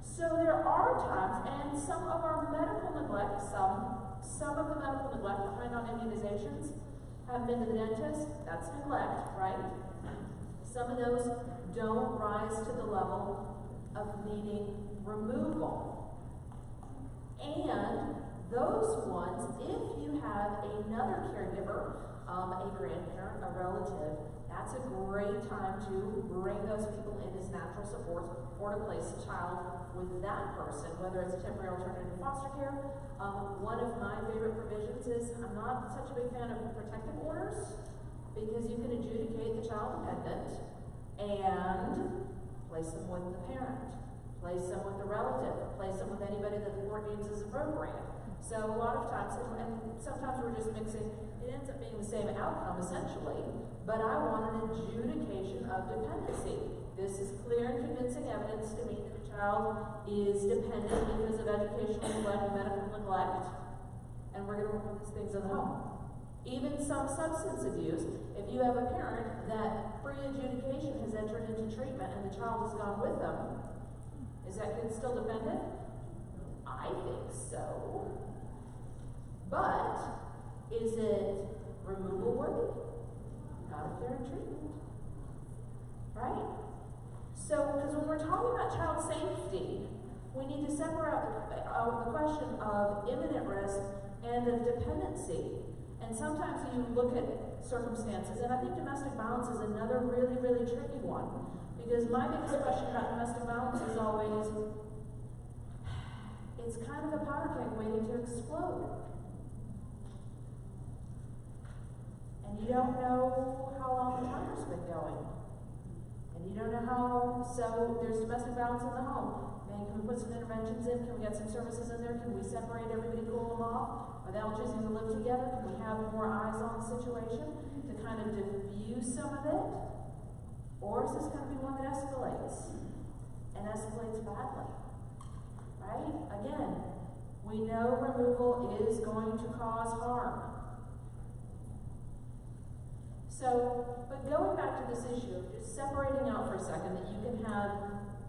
So there are times, and some of our medical neglect, some of the medical neglect behind on immunizations, have been to the dentist. That's neglect, right? Some of those don't rise to the level of needing removal. And those ones, if you have another caregiver, a grandparent, a relative, that's a great time to bring those people in as natural supports or to place a child with that person, whether it's a temporary alternative to foster care. One of my favorite provisions is, I'm not such a big fan of protective orders, because you can adjudicate the child dependent and place them with the parent, place them with the relative, place them with anybody that the court deems is appropriate. So a lot of times, and sometimes we're just mixing, it ends up being the same outcome essentially, but I want an adjudication of dependency. This is clear and convincing evidence to me that a child is dependent because of educational neglect, medical neglect, and we're going to work on these things in the home. Even some substance abuse, if you have a parent that pre-adjudication has entered into treatment and the child has gone with them, is that kid still dependent? I think so. But is it removal worthy? Not if they're in treatment. Right? So, because when we're talking about child safety, we need to separate out the question of imminent risk and of dependency. And sometimes you look at circumstances, and I think domestic violence is another really, really tricky one. Because my biggest question about domestic violence is always, it's kind of a powder keg waiting to explode. And you don't know how long the timer's been going. and you don't know how, so there's domestic violence in the home. Man, can we put some interventions in? Can we get some services in there? Can we separate everybody, cool them off? Are they all choosing to live together? Can we have more eyes on the situation to kind of diffuse some of it? Or is this going to be one that escalates? And escalates badly? Right? Again, we know removal is going to cause harm. So, but going back to this issue of just separating out for a second that you can have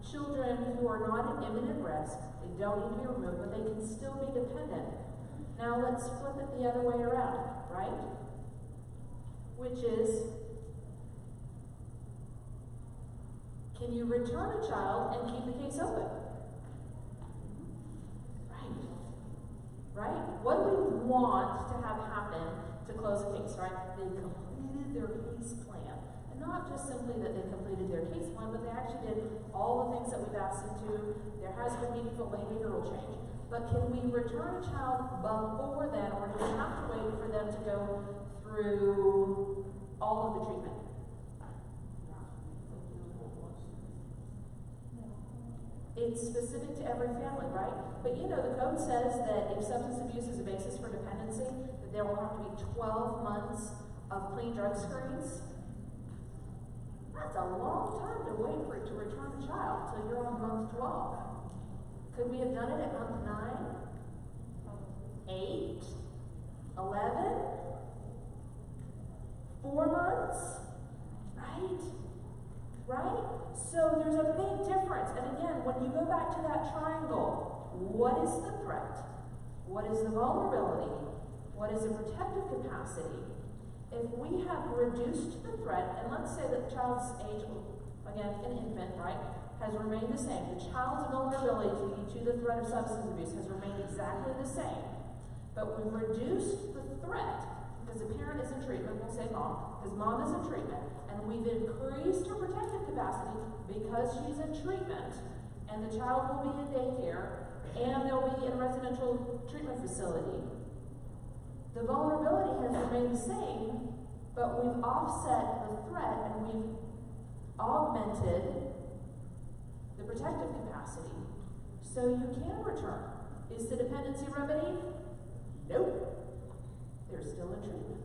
children who are not at imminent risk, they don't need to be removed, but they can still be dependent. Now let's flip it the other way around, right? Which is, can you return a child and keep the case open? Right? What do we want to have happen to close a case, right? They completed their case plan. And not just simply that they completed their case plan, but they actually did all the things that we've asked them to. There has been meaningful behavioral change. But can we return a child before then, or do we have to wait for them to go through all of the treatment? It's specific to every family, right? But you know, the code says that if substance abuse is a basis for dependency, that there will have to be 12 months of clean drug screens. That's a long time to wait for it to return a child till you're on month 12. Could we have done it at month 9? 8? 11? 4 months? Right? Right? So there's a big difference. And again, when you go back to that triangle, what is the threat? What is the vulnerability? What is the protective capacity? If we have reduced the threat, and let's say that the child's age, again, an infant, right, has remained the same. The child's vulnerability to the threat of substance abuse has remained exactly the same. But we've reduced the threat because the parent is in treatment, we'll say mom, because mom is in treatment, and we've increased her protective capacity because she's in treatment, and the child will be in daycare, and they'll be in a residential treatment facility. The vulnerability has remained the same, but we've offset the threat and we've augmented the protective capacity. So you can return. Is the dependency remedied? Nope. They're still in treatment.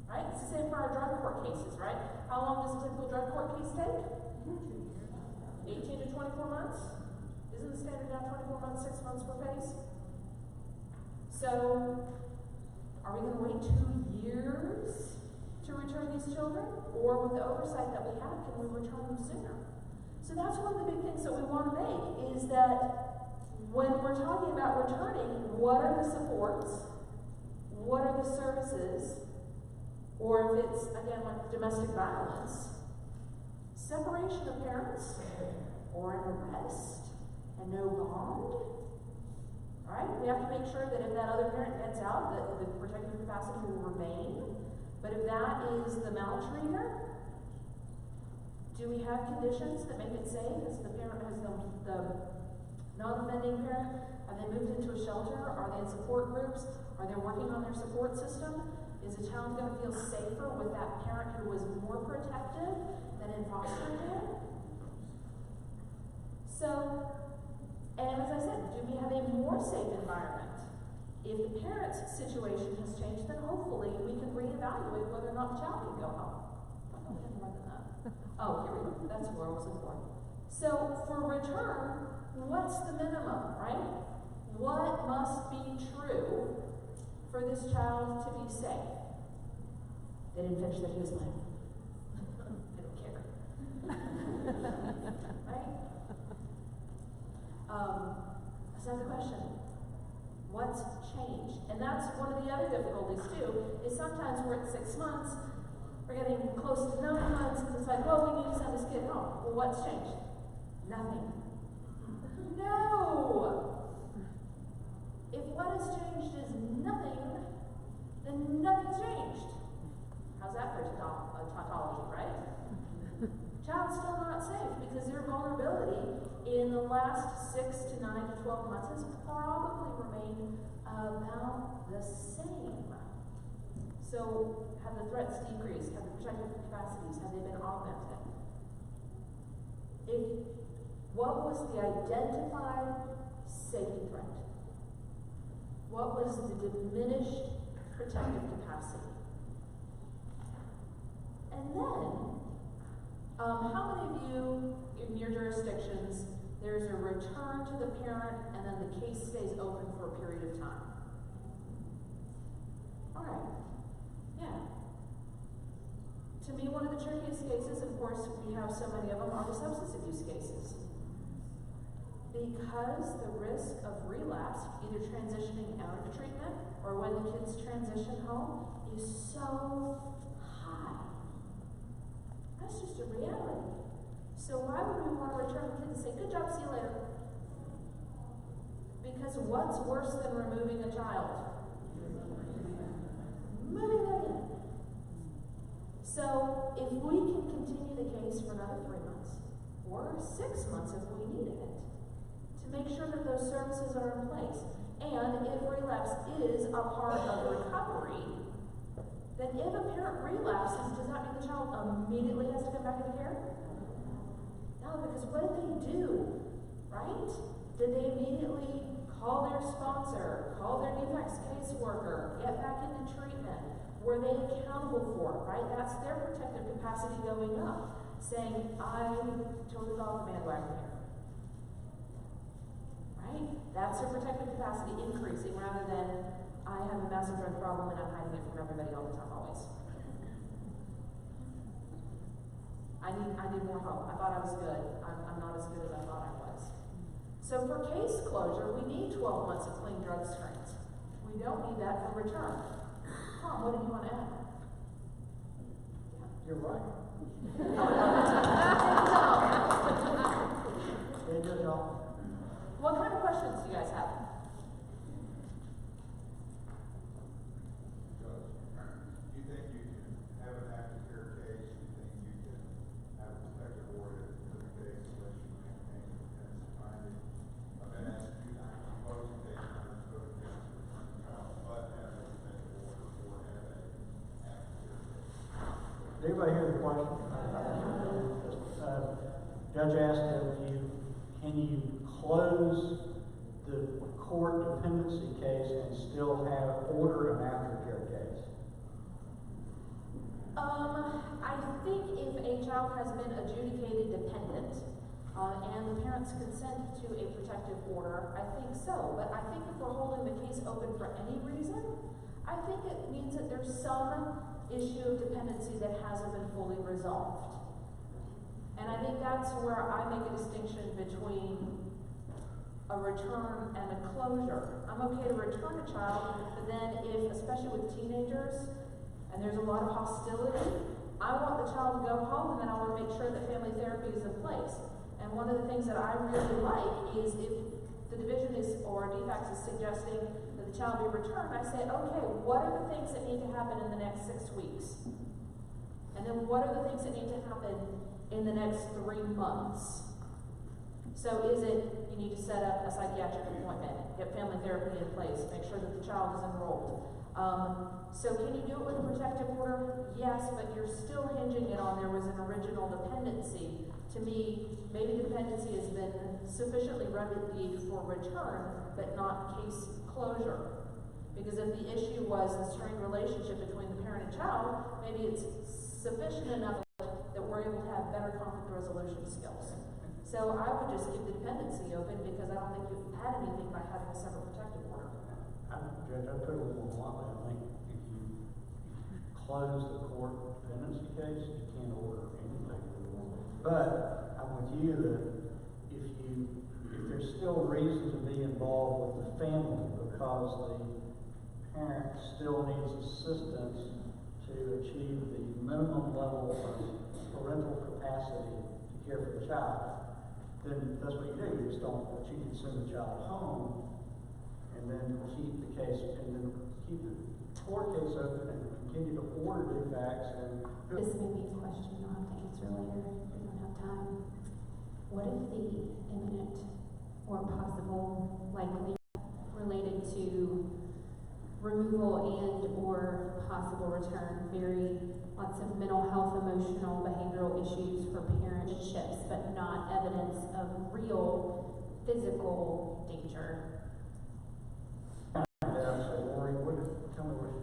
Right? It's the same for our drug court cases, right? How long does a typical drug court case take? 18 to 24 months? Isn't the standard now 24 months, 6 months per case? So, are we going to wait 2 years to return these children? Or with the oversight that we have, can we return them sooner? So that's one of the big things that we want to make, is that when we're talking about returning, what are the supports? What are the services? Or if it's, again, like domestic violence, separation of parents, or an arrest, and no bond. Right? We have to make sure that if that other parent gets out, that the protective capacity will remain. But if that is the maltreater, do we have conditions that make it safe? Is the parent, has the non-offending parent, have they moved into a shelter? Are they in support groups? Are they working on their support system? Is the child going to feel safer with that parent who was more protective than in foster care? So, and as I said, do we have a more safe environment? If the parent's situation has changed, then hopefully we can reevaluate whether or not the child can go home. I thought we had more than that. Oh, here we go. That's where I was going. So, for return, what's the minimum, right? What must be true for this child to be safe? They didn't finish their case plan. I don't care. Right? That's another question. What's changed? And that's one of the other difficulties too, is sometimes we're at 6 months, we're getting close to 9 months, and it's like, well, we need to send this kid home. Well, what's changed? Nothing. No! If what has changed is nothing, then nothing's changed. How's that for tautology, right? Child's still not safe because their vulnerability in the last 6 to 9 to 12 months has probably remained about the same. So, have the threats decreased? Have the protective capacities, have they been augmented? What was the identified safety threat? What was the diminished protective capacity? And then, how many of you in your jurisdictions, there's a return to the parent and then the case stays open for a period of time? All right, yeah. To me, one of the trickiest cases, of course, we have so many of them, are the substance abuse cases. Because the risk of relapse, either transitioning out of the treatment or when the kids transition home, is so high. That's just a reality. So why would we want to return the kids and say, good job, see you later? Because what's worse than removing a child? Moving them in. So if we can continue the case for another 3 months, or 6 months if we needed it, to make sure that those services are in place. And if relapse is a part of recovery, then if a parent relapses, does that mean the child immediately has to come back into care? No, because what did they do, right? Did they immediately call their sponsor, call their defects caseworker, get back into treatment? Were they accountable for it, right? That's their protective capacity going up, saying, I totally got the bandwagon here. Right? That's their protective capacity increasing rather than I have a massive drug problem and I'm hiding it from everybody all the time, always. I need more help. I thought I was good. I'm not as good as I thought I was. So for case closure, we need 12 months of clean drug screens. We don't need that for return. Tom, what do you want to add? You're right. What kind of questions do you guys have? Do you think you can have an aftercare case? Do you think you can have a protective order in the case unless you maintain the defense finding? I've been asked a few times in closing cases, I'm going to go against the child, but have a protective order or have a aftercare case. Did anybody hear the question? Judge asked can you close the court dependency case and still have order and aftercare case? I think if a child has been adjudicated dependent, and the parents consent to a protective order, I think so. But I think if we're holding the case open for any reason, I think it means that there's some issue of dependency that hasn't been fully resolved. And I think that's where I make a distinction between a return and a closure. I'm okay to return a child, but then if, especially with teenagers, and there's a lot of hostility, I want the child to go home and then I want to make sure that family therapy is in place. And one of the things that I really like is if the division is, or DFACS is suggesting that the child be returned, I say, okay, what are the things that need to happen in the next 6 weeks? And then what are the things that need to happen in the next 3 months? So is it, you need to set up a psychiatric appointment, get family therapy in place, make sure that the child is enrolled. So can you do it with a protective order? Yes, but you're still hinging it on there was an original dependency. To me, maybe dependency has been sufficiently remedied for return, but not case closure. Because if the issue was the strained relationship between the parent and child, maybe it's sufficient enough that we're able to have better conflict resolution skills. So I would just keep the dependency open because I don't think you've had anything by having a separate protective order. Judge, I put a little more bluntly. I think if you close the court dependency case, you can't order anything. But I'm with you that if there's still reason to be involved with the family because the parent still needs assistance to achieve the minimum level of parental capacity to care for the child, then that's what you do. You just don't, but you can send the child home and then keep the case, and then keep the court case open and continue to order DFACS. And This may be a question you'll have to answer later if we don't have time. What if the imminent or possible likely related to removal and or possible return, very lots of mental health, emotional, behavioral issues for parentships, but not evidence of real physical danger. Lori, tell me what.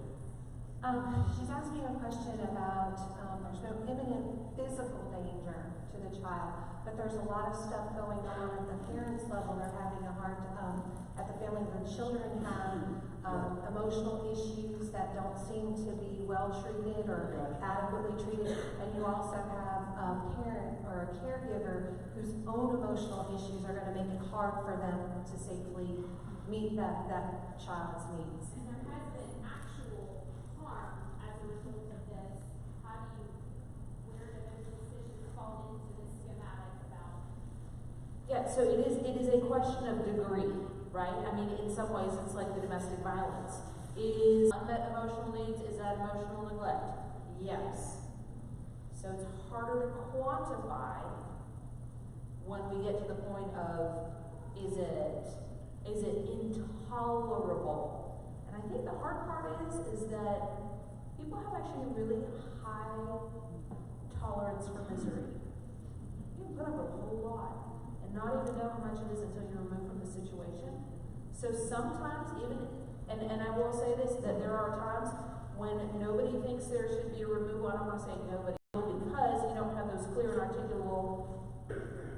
She's asking a question about, there's no imminent physical danger to the child, but there's a lot of stuff going on at the parents' level. They're having a hard, at the family, the children have emotional issues that don't seem to be well treated or adequately treated, and you also have a parent or a caregiver whose own emotional issues are going to make it hard for them to safely meet that child's needs. And there has been actual harm as a result of this. How do you, where do those decisions fall into the schematic about? Yeah, so it is a question of degree, right? I mean, in some ways, it's like the domestic violence. Is unmet emotional needs, is that emotional neglect? Yes. So it's harder to quantify when we get to the point of, is it intolerable? And I think the hard part is that people have actually a really high tolerance for misery. You can put up with a whole lot and not even know how much it is until you're removed from the situation. So sometimes even, and I will say this, that there are times when nobody thinks there should be a removal. I don't want to say nobody, because you don't have those clear and articulable.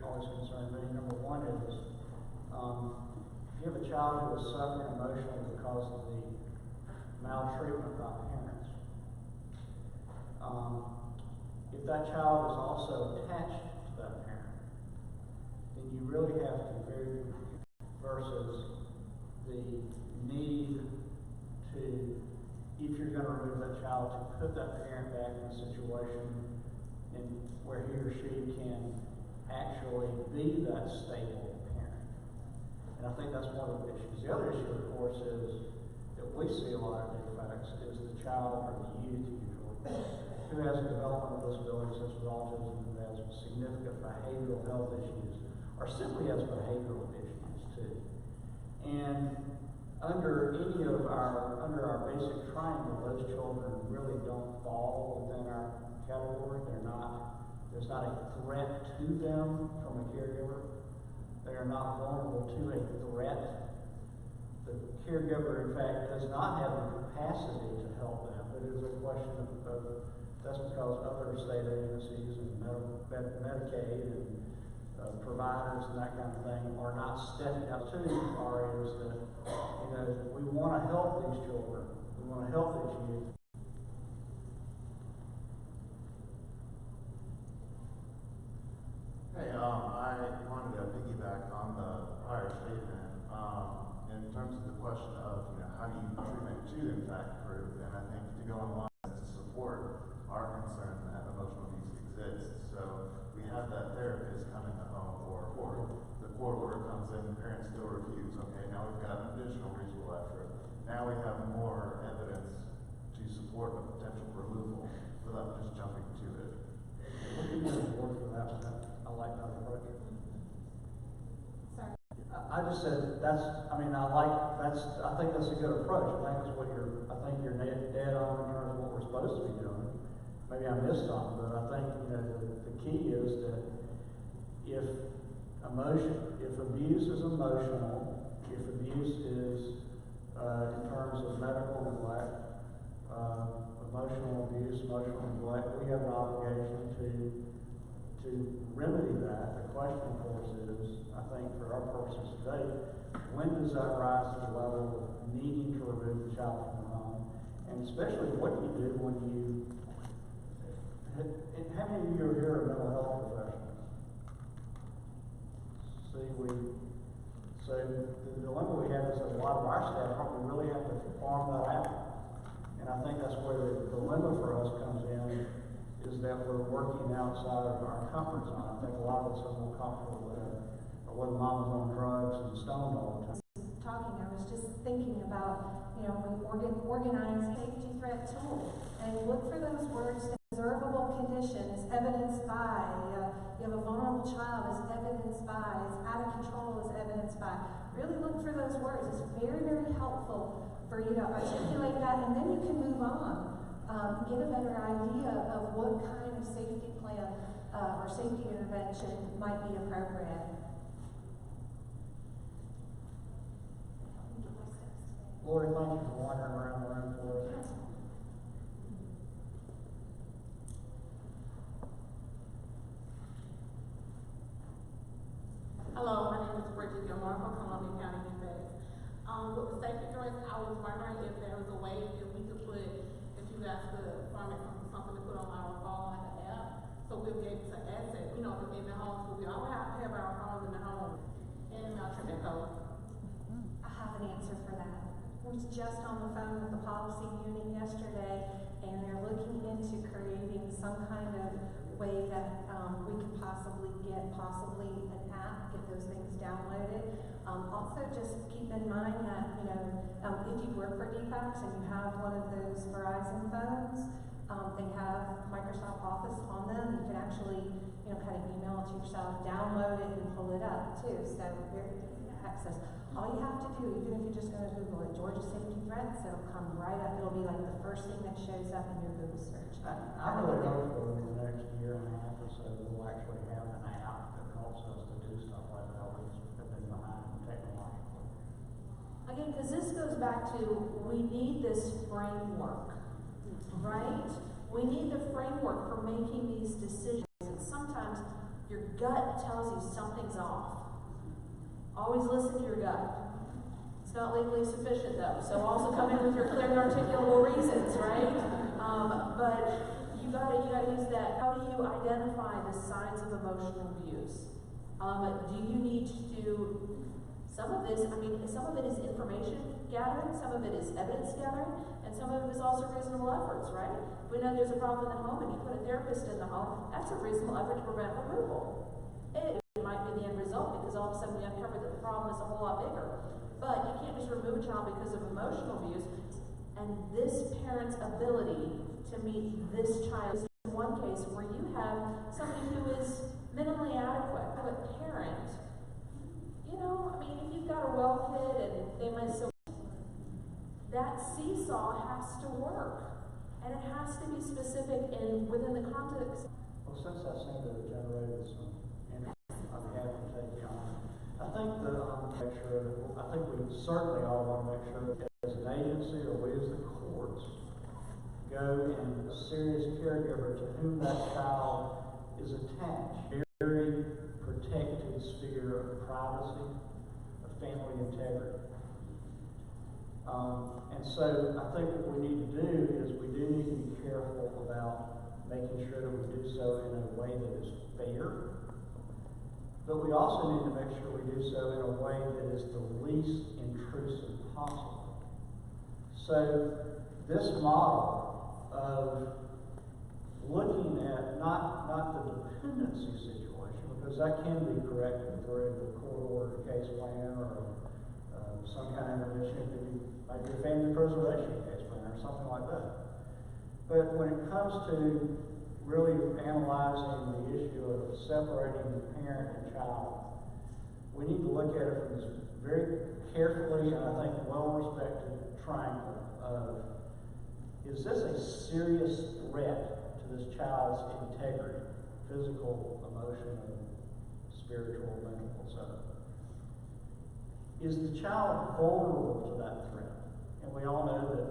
Always concerned me. Number one is, if you have a child who is suffering emotionally because of the maltreatment by parents, if that child is also attached to that parent, then you really have to very versus the need to, if you're going to remove that child, to put that parent back in a situation where he or she can actually be that stable parent. And I think that's one of the issues. The other issue, of course, is that we see a lot of defects is the child or the youth usually who has a developmental disability such as autism, who has significant behavioral health issues, or simply has behavioral issues too. And under our basic triangle, those children really don't fall within our category. There's not a threat to them from a caregiver. They are not vulnerable to a threat. The caregiver, in fact, does not have the capacity to help them. It is a question of that's because other state agencies and Medicaid and providers and that kind of thing are not stepping up to areas that, we want to help these children. We want to help these youth. Hey, I wanted to piggyback on the prior statement, in terms of the question of, how do you treatment to impact prove, and I think to go along to support our concern that emotional needs exist. So we have that therapist come in the home, or the court order comes in, the parents still refuse. Okay, now we've got an additional reasonable effort. Now we have more evidence to support a potential removal without just jumping to it. What do you mean work for that? I like that approach. Sorry. I just said I think that's a good approach. I think you're dead on in terms of what we're supposed to be doing. Maybe I missed something, but I think the key is that if abuse is emotional, if abuse is in terms of medical neglect, emotional abuse, emotional neglect, we have an obligation to remedy that. The question, of course, is, I think for our purposes today, when does that rise to the level of needing to remove the child from the home? And especially what do you do when how many of you are here are mental health professionals? So the dilemma we have is that a lot of our staff, we really have to farm that out. And I think that's where the dilemma for us comes in, is that we're working outside of our comfort zone. I think a lot of us are more comfortable with it, or whether mama's on drugs and stoned all the time. I was just thinking about, we organize safety threat tool and look for those words, observable conditions evidenced by, you have a vulnerable child is evidenced by, is out of control is evidenced by. Really look for those words. It's very, very helpful for you to articulate that, and then you can move on. Get a better idea of what kind of safety plan or safety intervention might be appropriate. Lori, thank you for wandering around the room for us. Hello, my name is Bridget Gilmore from Columbia County Effects. With the safety threats, I was wondering if there was a way that we could put, if you guys could format something to put on our phone like an app, so we'll be able to access, in the homes, we all have our phones in the home, and Trip code. I have an answer for that. I was just on the phone with the policy unit yesterday, and they're looking into creating some kind of way that we could possibly get an app, get those things downloaded. Also, just keep in mind that, if you work for DFACS and you have one of those Verizon phones, they have Microsoft Office on them. You can actually, kind of email it to yourself, download it, and pull it up too. So very easy to access. All you have to do, even if you're just going to Google it, Georgia safety threats, it'll come right up. It'll be like the first thing that shows up in your Google search. I'm really hopeful in the next year and a half or so we'll actually have an app that helps us to do stuff like that. We've been behind technologically. Again, because this goes back to, we need this framework, right? We need the framework for making these decisions. And sometimes your gut tells you something's off. Always listen to your gut. It's not legally sufficient though, so also come in with your clear and articulable reasons, right? But you gotta use that. How do you identify the signs of emotional abuse? Do you need to, some of it is information gathering, some of it is evidence gathering, and some of it is also reasonable efforts, right? If we know there's a problem in the home and you put a therapist in the home, that's a reasonable effort to prevent removal. It might be the end result because all of a sudden we uncover that the problem is a whole lot bigger. But you can't just remove a child because of emotional abuse. And this parent's ability to meet this child, in one case where you have somebody who is minimally adequate, but parent, if you've got a well kid and they might still, that seesaw has to work. And it has to be specific and within the context. Well, since I seem to have generated some interest, I'm happy to take you on. I think we certainly all want to make sure that as an agency or we as the courts go and a serious caregiver to whom that child is attached, very protected sphere of privacy, of family integrity. And so I think what we need to do is we do need to be careful about making sure that we do so in a way that is fair. But we also need to make sure we do so in a way that is the least intrusive possible. So this model of looking at not the dependency situation, because that can be corrected through a court-ordered case plan or some kind of intervention, like your family preservation case plan or something like that. But when it comes to really analyzing the issue of separating the parent and child, we need to look at it from this very carefully and I think well-respected triangle of, is this a serious threat to this child's integrity, physical, emotional, spiritual, mental, etc.? Is the child vulnerable to that threat? And we all know that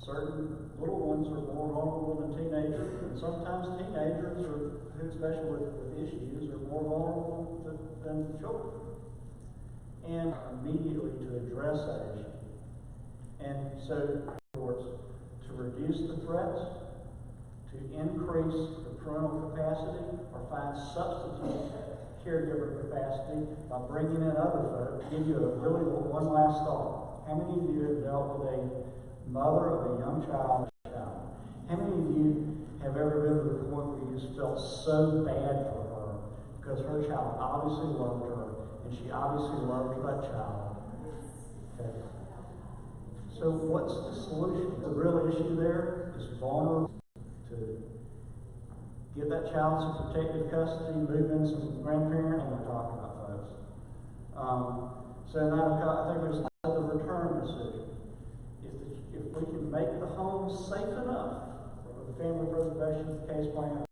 certain little ones are more vulnerable than teenagers, and sometimes teenagers, especially with issues, are more vulnerable than children. And immediately to address that issue. And so, to reduce the threats, to increase the parental capacity, or find substitute caregiver capacity by bringing in other folks. Give you one last thought. How many of you have dealt with a mother of a young child? How many of you have ever been to the point where you just felt so bad for her because her child obviously loved her and she obviously loved that child? Okay. So what's the solution? The real issue there is vulnerable to Give that child some protective custody, move in some grandparent, and we're talking about folks. So now I think there's the return decision. If we can make the home safe enough for the family preservation case plan,